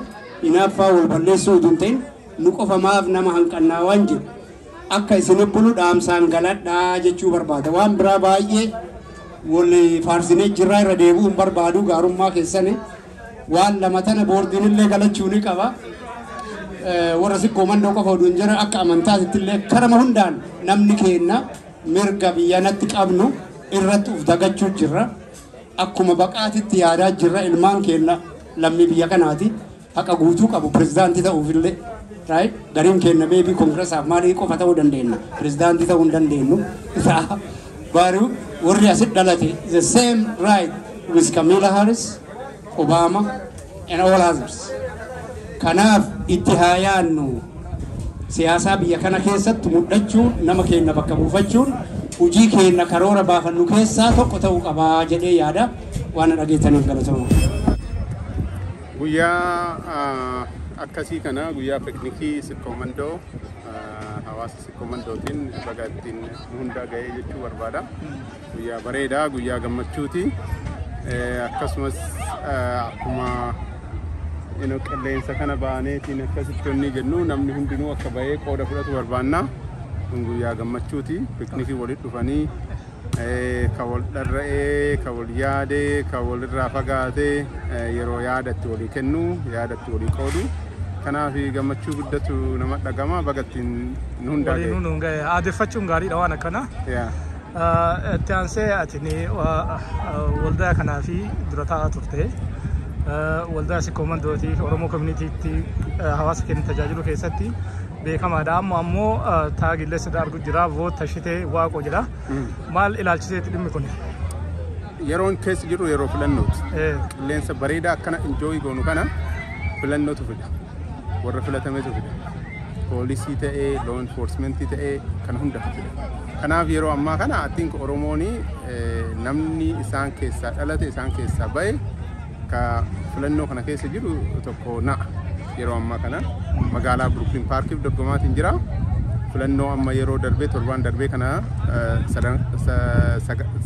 hinaaffaa wal balleessuu utuu hin ta'in nu qofamaaf nama hanqannaa waan jiru akka isin bulu dhaamsaan galadhaa jechuu barbaada. Waan biraa baay'ee wal faarsinee jirraa irra deebi'uun barbaadu gaarummaa keessanii waan lama tana boordiin illee galachuu ni qaba. Warra sikkoo mandoo qofa oduun jira akka amantaatti illee karama hundaan namni keenya mirga biyya natti qabnu irratti uf dagachuu jirra. Akkuma baqaatitti yaadaa jirra ilmaan keenya lammii biyya kanaati haqa guutuu qabu pirezidaantii ta'uufillee. Right? Gariin keenya beebii koongireesaaf maalii qofa ta'uu dandeenya. Pirezidaantii ta'uu hin dandeenyu. Garuu warri asitti dhalate the same right with Kamala Harris, Obama and all others. Kanaaf itti haa yaannu siyaasaa biyya kana keessatti mudhachuun nama keenya bakka buufachuun hojii keenya karoora baafannu keessaa tokko ta'uu qabaa jedhee yaada waan dhageessaniif galatoomaa. Guyyaa akkasii kana guyyaa piknikii sikkoo mandoo hawaasa sikkoo mandootiin baga ittiin hundaa ga'ee jechuu barbaada. Guyyaa bareedaa guyyaa gammachuuti. Akkasumas akkuma qilleensa kana baaneetiin akkasitti onni jennu namni hundinuu akka ba'ee qooda fudhatu barbaanna. Kun guyyaa gammachuuti. Piknikii walitti dhufanii ka wal dharra'ee, ka wal yaadee, ka walirraa fagaatee yeroo yaadatti walii kennu, yaadatti walii qoodu. Kanaaf gammachuu guddatu nama dhagama bagattiin hundaa ga'e. Waliin hundaa ga'e. Aadeffachuun gaariidha waan akkana. Itti aansee ati waldaa kanaa fi dura taa'aa turte. Waldaa sikkoo mandootii Oromoo Koominiitiitti hawaasa keenya tajaajilu keessatti beekamaadha. Amma ammoo taagilleessa darbu jira. Voot tashitee waaqoo jira. Maal ilaalchiseeti dhimmi kun? Yeroon keessa jiru yeroo filannooti. Qilleensa bareedaa akkana injooyi goonu kana filannootu fida. Warra filatametu fida. Poolisii ta'ee, law enforcementii ta'ee kan hunda fida. Kanaaf yeroo ammaa kana atiink Oromoon namni isaan keessaa dhalate isaan keessaa ba'e ka filannoo kana keessa jiru tokko na'a. Yeroo ammaa kana magaalaa Brooklyn Parkiif dorgomaatiin jira. Filannoo amma yeroo darbee torbaan darbee kana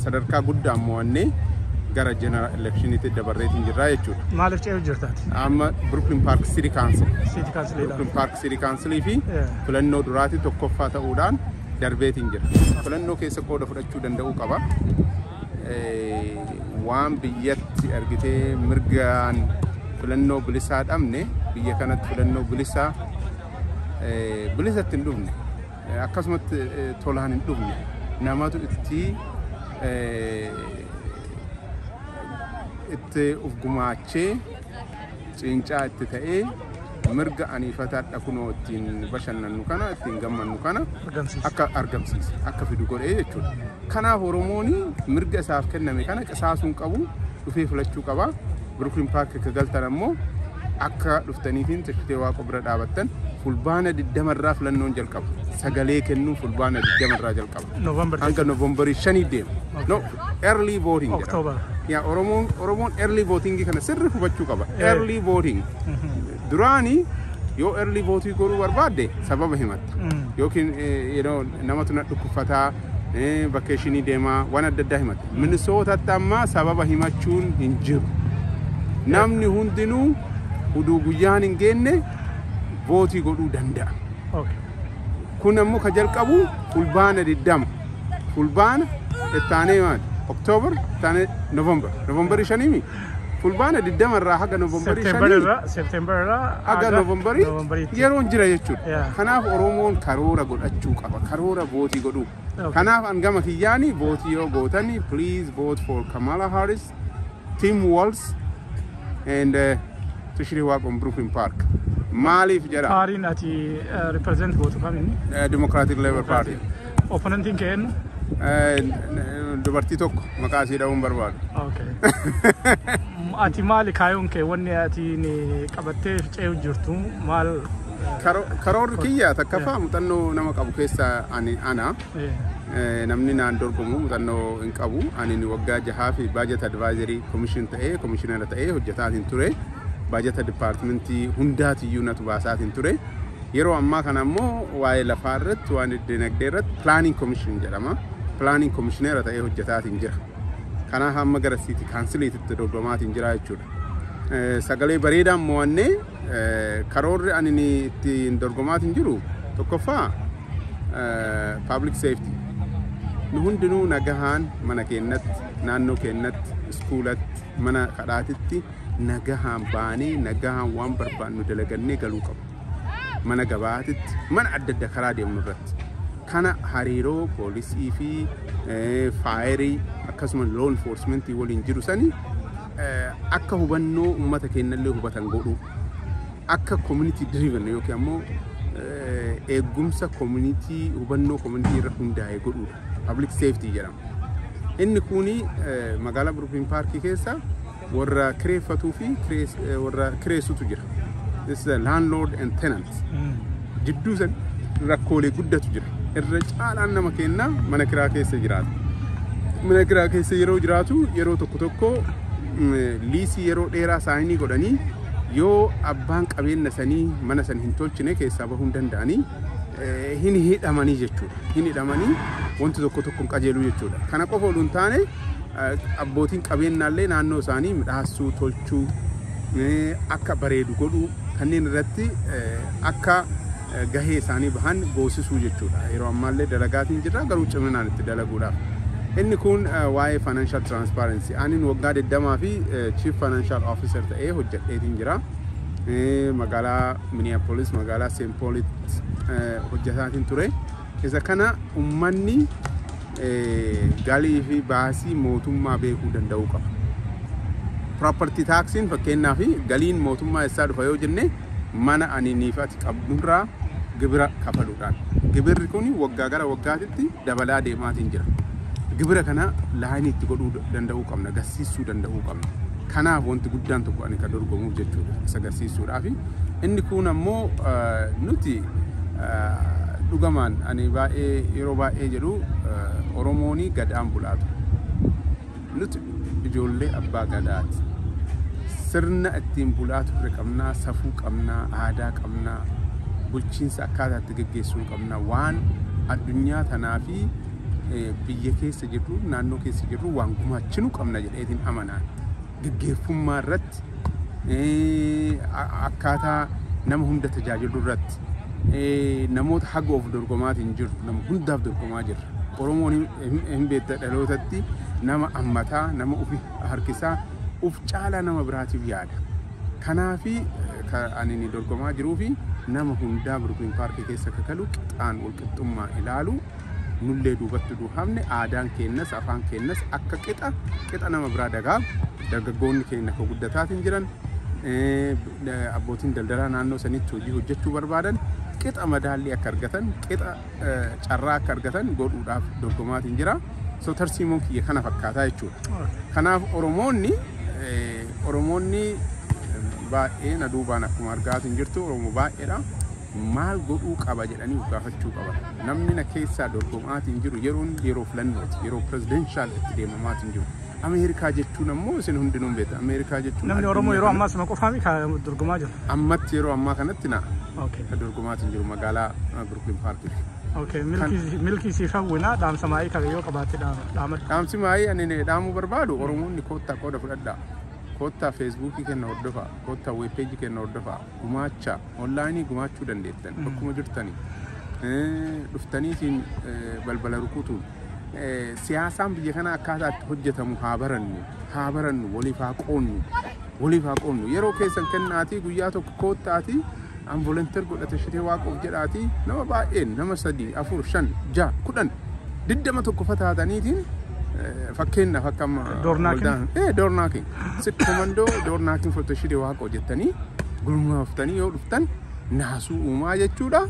sadarkaa guddaa mo'annee gara general electionitti dabarreetiin jirra jechuudha. Maaliif ce'uu jirtaati? Amma Brooklyn Park City Council. Brooklyn Park City Council fi filannoo duraati tokkoffaa ta'uudhaan darbeetiin jira. Filannoo keessa qooda fudhachuu danda'uu qaba. Waan biyyatti argitee mirgaan filannoo bilisaa dhabne biyya kanatti filannoo bilisatti hin dhufne akkasumatti tolaan hin dhufne namatu itti of gumaachee cincaa itti ta'ee mirga aniifataadha kunoo ittiin bashannannu kana ittiin gammannu kana akka argamsiise akka fidu godhee jechuudha. Kanaaf Oromoon mirga isaaf kenname kana qisaasuun qabu dhufee filachuu qaba. Brooklyn Park akka galtan ammoo akka dhuftaniitiin tashitee waaqa bira dhaabattan fulbaana 20 irraa filannoon jalqaba. Sagalee kennuu fulbaana 20 irraa jalqaba. Hanga November 5 deema. No, early voting. October. Ya Oromoon early voting kana sirri hubachuu qaba. Early voting. Duraani yoo early voting godhuu barbaadde sababa himatta. Yookiin namatu na dhukkufataa vakeeshinii deemaa waan adda addaa himatta. Minnesotaatti amma sababa himachuun hin jiru. Namni hundinuu uduu guyyaan hin geenne vootii godhuu danda'a. Kun ammoo ka jalqabu fulbaana 20. Fulbaana ittaanee maali? October ittaanee November. November 5 fulbaana 20 irraa haga November 5 September irraa haga November yeroon jira jechuudha. Kanaaf Oromoon karoora godhachuu qaba. Karoora vootii godhuu. Kanaaf angama kiyyaanii vootii yoo gootanii please vote for Kamala Harris, Tim Walz and Tishri Waaqoo Brooklyn Park. Maaliif jedha? Paariin ati represent gootu kamiin? Democratic Labour Party. Opponentiin keenyu? Dubartii tokko maqaa isii dha'uun barbaadu. Ati maali kaayuun kee wanni ati qabattee ce'u jirtu maal? Karoorri kiyya takkaffaa muuxannoo nama qabu keessaa ana. Namni naan dorgomu muuxannoo hin qabu. Ani waggaa 6 fi budget advisory commission ta'ee commissioner ta'ee hojjetaatiin ture. Budget departmentii hundaatiyyuu natu baasaatiin ture. Yeroo ammaa kana ammoo waa'ee lafaa irratti waan dinagdee irratti planning commission jedhama. Planning commissioner ta'ee hojjetaatiin jira. Kanaaf hamma gara city counciliitti dorgomaatiin jira jechuudha. Sagalee bareedaan mo'annee karoorri ani ittiin dorgomaatiin jiru tokkoffaa public safety. Nu hundinuu nagahaan mana keenyatti, naannoo keenyatti, iskuulatti, mana kadhaatitti nagahaan baanee nagahaan waan barbaannu dalagannee galuu qabu. Mana gabaatitti, mana adda addaa karaa deemnu irratti. Kana hariiroo poolisii fi faayirii akkasumas law enforcementii waliin jiru sani akka hubannoo uummata keenyallee hubatan godhu. Akka community driven yookiin ammoo eegumsa community hubannoo community irra hundaa'e godhuudha. Public safety jedhama. Inni kuni magaalaa Brooklyn Park keessa warra kireeffatuu fi warra kireessutu jira. This is a landlord and tenant. Jidduu san rakkoolee guddatu jira. Irra caalaan nama keenna mana kiraa keessa jiraatu. Mana kiraa keessa yeroo jiraatu yeroo tokko liisii yeroo dheeraa saayinii godhanii yoo abbaan qabeenya sanii mana san hin tolchine keessaa bahuu danda'anii hin hidhamanii jechuudha. Hin hidhamanii wanti tokko tokkoon qajeeluu jechuudha. Kana qofa oluun taane abbootiin qabeenyaallee naannoo isaanii midhaasuu tolchuu akka bareedu godhuu kanneen irratti akka gahee isaanii bahan goosisuu jechuudha. Yeroo ammaallee dalagaatiin jirra garuu ciminaan itti dalaguudhaaf. Inni kun waa'ee financial transparency anin waggaa 20 fi chief financial officer ta'ee hojjedheetiin jira. Magaalaa Minneapolis magaalaa St. Paul hojjetaatiin ture. Isa kana ummanni galii fi baasii mootummaa beekuu danda'uu qaba. Property taxiin fakkeenyaaf galiin mootummaa eessaa dhufa yoo jenne mana aniiniif ati qabdurraa gibira kafaluudhaan. Gibirri kun waggaa gara waggaatitti dabalaa deemaatiin jira. Gibira kana laayinii itti godhuu danda'uu qabna, agarsiisuu danda'uu qabna. Kanaaf wanti guddaan tokko ani kan dorgomuuf jechuudha isa agarsiisuudhaaf. Inni kun ammoo nuti dhugamaan ani baay'ee yeroo baay'ee jedhu Oromooni gadaan bulaatu. Nuti ijoollee abbaa gadaati. Sirna ittiin bulaatu irra qabnaa, safuu qabnaa, aadaa qabnaa, bulchiinsa akkaataa itti geggeessuu qabnaa waan addunyaa tanaa fi biyya keessa jirru naannoo keessa jirru waan gumaachinu qabna jedheetiin amanaan. Geggeeffummaa irratti akkaataa nama hunda tajaajilu irratti namoota haga of dorgomaatiin jiru nama hundaaf dorgomaa jirra. Oromoon hin beekta dhalootatti nama ammataa nama ufi harkisaa uf caalaa nama biraatiif yaada. Kanaafi ani ni dorgomaa jiruu fi nama hundaa Brooklyn Park keessa kakalu qixaan wal qixxummaa ilaalu nullee duubatti duuhamne aadaan keenyas afaan keenyas akka qixa nama biraa dagaag dargaggoonni keenya akka guddataatiin jiran abbootiin daldalaa naannoo sanitti hojii hojjechuu barbaadan qixa madaallii akka argatan qixa carraa akka argatan godhuudhaaf dorgomaatiin jira. So tarsiimoon kiyya kana fakkaataa jechuudha. Kanaaf Oromoonni baay'ee na duubaan akkuma argaatiin jirtu Oromoo baay'eedha. Maal godhuu qaba jedhanii gaafachuu qaba. Namni na keessaa dorgomaatiin jiru yeroo filannooti yeroo presidential itti deemamaatiin jiru. Ameerikaa jechuun ammoo isin hundinuu beekta. Ameerikaa jechuun namni Oromoo yeroo ammaa sima qofaami ka dorgomaa jiru. Ammatti yeroo ammaa kanatti na ka dorgomaatiin jiru magaalaa Brooklyn Park. Okay, milkii si hawwina dhaamsa maayii kabiyyoo qabaatti dhaamad. Dhaamsi maayii ani dhaamuu barbaadu Oromoonni koottaa qooda fudhadhaa. Koottaa Feesbuukii kenna hordofaa, koottaa weebpeejii kenna hordofaa, gumaacha onlaayinii gumaachuu dandeettan bakkuma jirtanii dhuftaniitiin balbala rukutuun siyaasaan biyya kana akkaataa itti hojjetamu haa barannu waliif haa qoonnu yeroo keessan kennaatii guyyaa tokko koottaatii an volunteer godhate shitee waaqoof jedhaatii nama baay'een nama 3 4 5 6 10 20 tokko fataataniitiin fakkeenyaaf akka doornaakin sikkomandoo doornaakin fotoshidee waaqa hojjettanii gurmaaftanii yoo dhuftan naasuu uumaa jechuudha.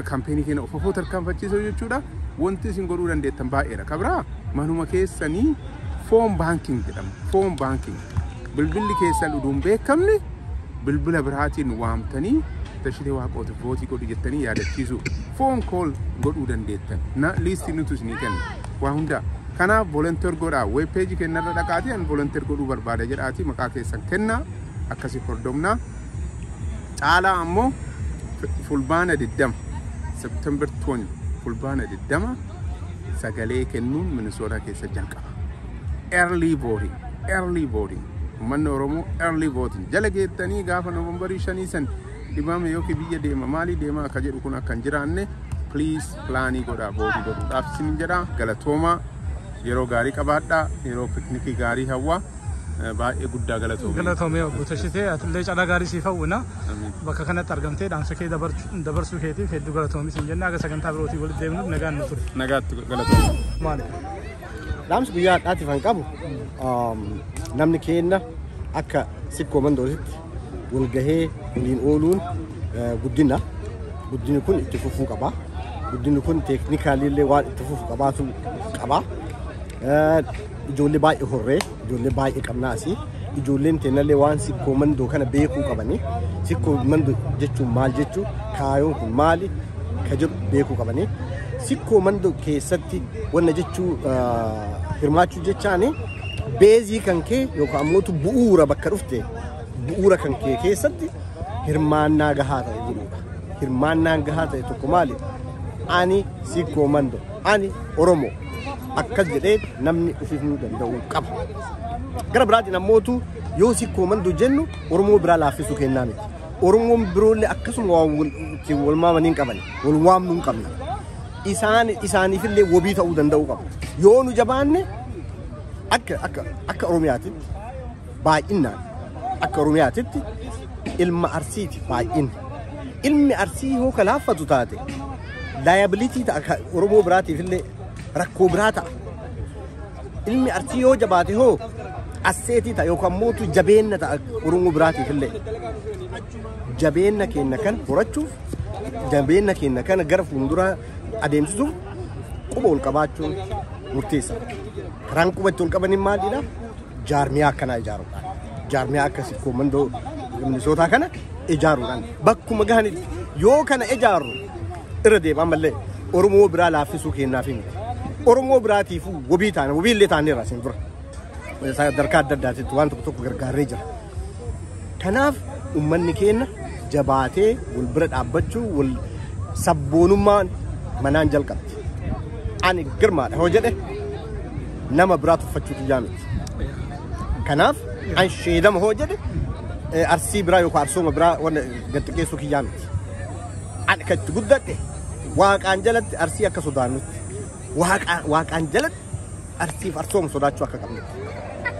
Kampeenii keenya of tarkaanfachiisuu jechuudha. Wanti isin godhuu dandeettan baay'eedha. Kabraa manuma keessanii foon baankiin jedhama. Foon baankiin bilbilli keessan uduun beekamne bilbila biraatiin waamtanii tashitee waaqootiif vootii godhu jettanii yaadachiisu. Foon kool godhuu dandeettan. Liistii nuti isinii kenna. Waa hundaa. Kanaaf volunteer godhaa. Weebpeejii kennarra dhaqaatii an volunteer godhuu barbaada jedhaatii maqaa keessan kennaa akkasii hordomnaa. Caalaa ammoo fulbaana 20 September 20 fulbaana 20 sagalee kennuun Minnesota keessa jalqaba. Early voting. Uummanni Oromoo early voting. Jala geettanii gaafa Noovembarii 5 san dhibame yookiin biyya deema maalii deema akka jedhu kun akka hin jiraanne please plaanii godhaa votii godhuudhaaf isin jedha. Galatoomaa yeroo gaarii qabaadhaa yeroo piknikii gaarii hawwaa. Baay'ee guddaa galatoomee obbo Tashitee atillee calaa gaarii siif hawwina bakka kanatti argamtee dhaamsa kee dabarsuu keetiif hedduu galatoomii siin jenna. Aga sagantaa birootii walitti deemnuuf nagaan nu ture. Nagaatti galatoomii. Maali? Dhaamsi guyyaa har'aatiif kan qabu namni keenya akka sikkoo mandootitti walgahee waliin ooluun guddinni kun itti fufuu qaba. Guddinni kun teeknikaalillee waan itti fufu qabaatu qaba. Ijoollee baay'ee horree ijoollee baay'ee qabnaasi ijoolleen teenallee waan sikkoo mandoo kana beekuu qabani. Sikkoo mandoo jechuun maal jechuu kaayoon kun maali ka jedhu beekuu qabani. Sikkoo mandoo keessatti wanna jechuu hirmaachuu jechaani beezii kan kee yookaan ammoo bu'uura bakka dhufte bu'uura kan kee keessatti hirmaannaa gahaa ta'e godhuudha. hirmaannaan gahaa ta'e tokko maali ani sikkoo mando ani oromoo akkas jedhee namni ufifnuu danda'uu qaba. Gara biraatiin ammootu yoo sikkoo mando jennu oromoo biraa laaffisuu kennaa miti. Oromoon biroollee akkasuma wal maamanii hin qaban wal waamnuu hin qabna. Isaaniifillee wabii ta'uu danda'uu qaba. Yoo nu jabaanne akka Oromiyaatitti baay'inaan akka Oromiyaatitti ilma Arsiiti baay'inni. Ilmi Arsii yoo kalaaffatu taate liability ta'a Oromoo biraatiifillee rakkoo biraa ta'a. Ilmi Arsii yoo jabaate hoo asseetii ta'a yookaan mootu jabeenna ta'a Oromoo biraatiifillee. Jabeenna keenya kan horachuuf jabeenna keenya kana gara fuuldura adeemsisuuf quba ol qabaachuun murteessa. Karaan quba itti ol qabaniin maalidha? Jaarmiyaa akkanaa ijaaruudhaan. Jaarmiyaa akka sikkoo mandoo minisootaa kana ijaaruudhaan bakkuma gahanitti yoo kana ijaaru irra deemaa mallee Oromoo biraa laaffisuu kennaaf miti. Oromoo biraatiifuu wabii taane wabiillee taaneerra isin dura. Sadarkaa adda addaatitti waan tokko tokko gargaaree jira. Kanaaf uummanni keenya jabaatee wal bira dhaabbachuu wal sabboonummaan manaan jalqabdi. Ani girmaadha hoo jedhe nama biraa tuffachuu xiyyaa miti. Kanaaf an sheedama hoo jedhe arsii biraa yookaan arsooma biraa wanta gadxiqqeessuu kiyyaa miti. Ani kan itti guddadhe waaqaan jalatti arsii akka sodaannutti waaqaan jalatti arsiif arsooma sodaachuu akka qabnutti.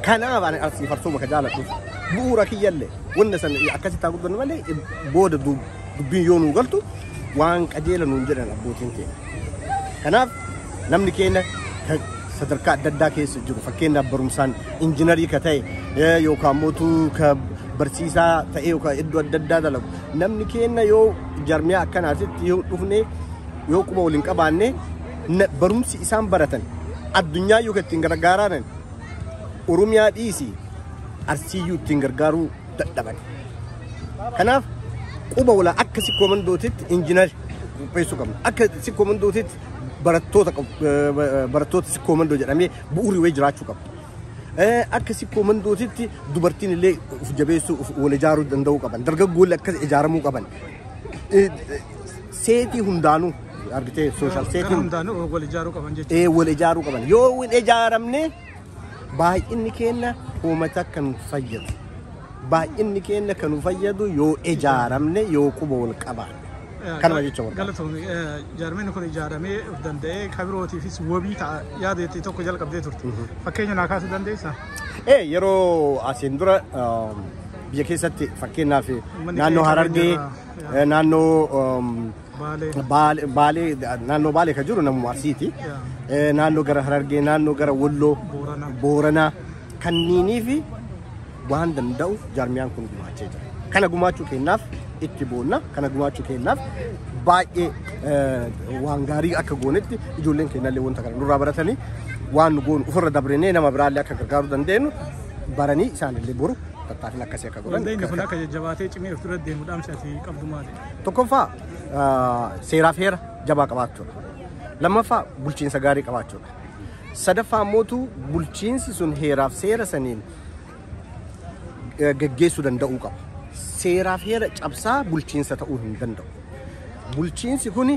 Kanaaf ani arsiif arsooma ka jaaladhuuf bu'uura kiyyallee wanta san akkasitti haa guddannu malee booda dubbiin yoo nuu galtu waan qajeela nuun jedhan abbootiin keenya. Kanaaf namni keenya sadarkaa adda addaa keessa jiru fakkeenyaaf barumsaan injiinarii ka ta'e yookaan mootuu ka barsiisaa ta'e yookaan iddoo adda addaa dalagu namni keenya yoo jaarmiyaa akkanaatitti yoo dhufne yoo quba waliin qabaanne barumsi isaan baratan addunyaa yoo ittiin gargaaran Oromiyaa dhiisi Arsiiyyuu ittiin gargaaruu dadhaban. Kanaaf quba walaa akka sikkoo mandootitti injiinarii qopheessuu qabna. Akka sikkoo mandootitti barattoota sikkoo mandoo jedhamee bu'uuri wayii jiraachuu qaba. Akka sikkoo mandootitti dubartiin illee of jabeessuu wal ijaaruu danda'uu qaban. Dargaggoollee akkas ijaaramuu qaban. Seetii hundaanuu argitee sooshaal seetii hundaanuu wal ijaaruu qaban jechuudha. Wal ijaaruu qaban. Yoo wal ijaaramne baay'inni keenya uummata kan fayyadu. Baay'inni keenya kan fayyadu yoo ijaaramne yoo quba wal qaban. Kanuma jecha wal galatoomii jaarmeen kun ijaaramee danda'ee kabirootiifis wabii ta'a yaadeetti tokko jalqabdee turte. Fakkeenya naa kaasuu dandeessaa? Yeroo asiin dura biyya keessatti fakkeenyaaf naannoo Harargee naannoo Baalee kan jiru namuma Arsiiti. Naannoo gara Harargee naannoo gara Walloo Booranaa kanniinii fi waan danda'u jaarmiyaan kun gumaachee jira. Kana gumaachuu kennaaf itti boonna kana gumaachuu kennaaf baay'ee waan gaarii akka goonetti ijoolleen keenyallee wanta kana nurraa baratanii waan nu goonu ofirra dabrinee nama biraallee akka gargaaruu dandeenyu baranii isaanillee boru tattaafila akkasii akka godhan. Wanti inni kun akka jajjabaatee cimee of dura deemu dhaamsi ati qabdu maali? Tokkoffaa seeraaf heera jabaa qabaachuudha. Lammaffaa bulchiinsa gaarii qabaachuudha. Sadaffaa mootuu bulchiinsi sun heeraaf seera saniin geggeessuu danda'uu qaba. Seeraaf heera cabsaa bulchiinsa ta'uu hin danda'u. Bulchiinsi kuni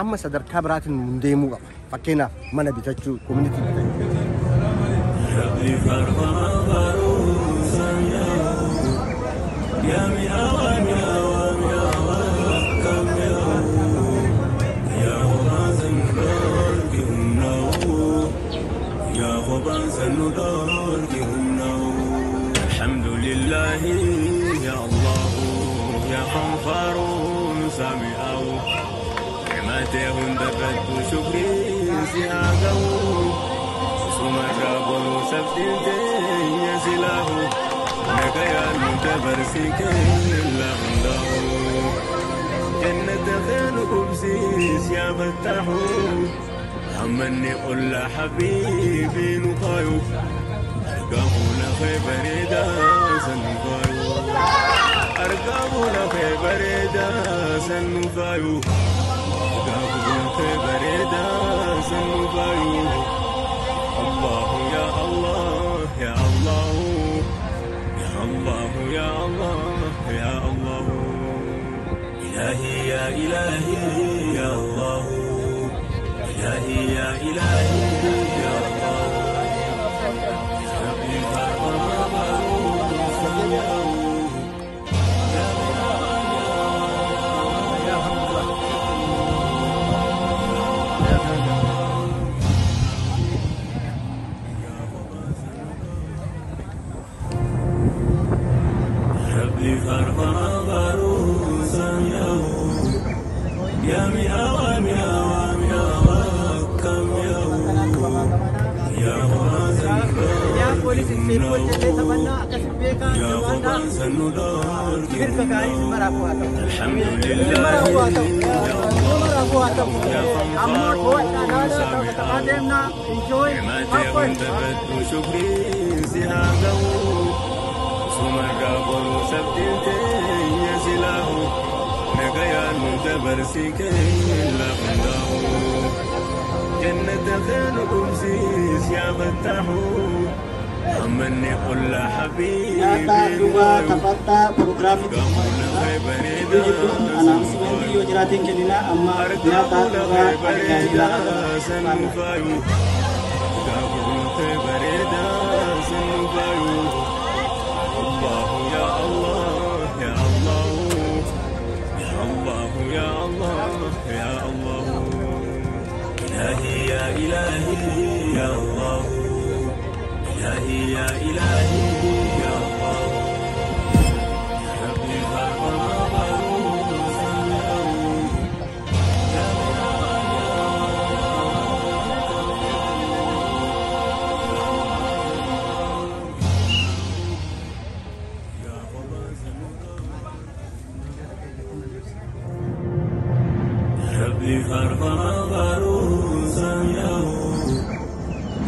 amma sadarkaa biraatiin nun deemuu qaba. Fakkeenyaaf mana bitachuu koominitii bitachuu. الحمد لله يا الله يا غفار سامع نعمته دبت شكري سياقه ثم الرب سبت يا سلاه لك يا المتبرسك الله الله جنة خير أبسيس يا فتاح همني قل حبيبي نقايو أرقامنا في بريدة سنفايو أرقامنا في بريدة سنفايو أرقامنا في بريدة سنفايو الله يا الله يا الله يا الله يا الله يا الله إلهي يا إلهي يا الله إلهي يا إلهي يا الله ربي فرقنا باروسا يا ميا وميا وميا وكم يا يا بوليس السيبول جلي تمنى أكسب بيكا يا سنودار الحمد لله نعمتي وانتبت شكري سهاده سمر سبتي يا سلاه نقيا نتبرسك لا فنداه جنة خير أمسيس يا فتاح أمني قل حبيبي nyata juga tapata program itu announcement video jeratin kedina amma nyata juga ada إلهي يا إلهي يا الله إلهي يا إلهي يا الله ربي فرقنا باروسا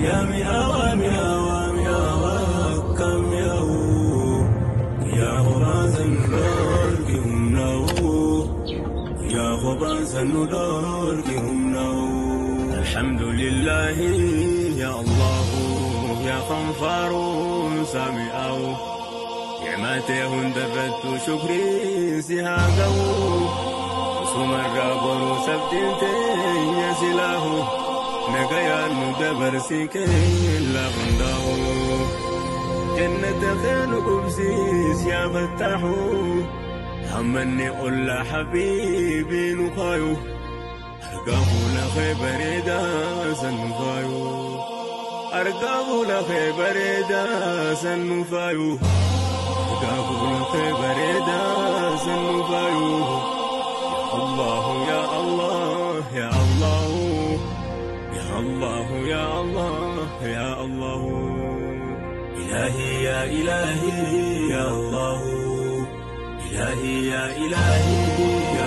يا ميا وميا وميا وكم يا غراز النور كهم نو يا غراز النور كهم نو الحمد لله يا الله يا غفار سامع نعمتي هندبت شكري سهاده سمر برو سبتي يا سلاه نقيا ندبرسك لا فنداه جنة خير قبسيس يا فتاح همني قل حبيبي نخايو أرقاه لخي بريدا سنفايو أرقاه لخي بريدا سنفايو أرقاه لخي بريدا سنفايو الله يا الله يا الله يا الله يا الله يا الله إلهي يا إلهي يا الله إلهي يا إلهي يا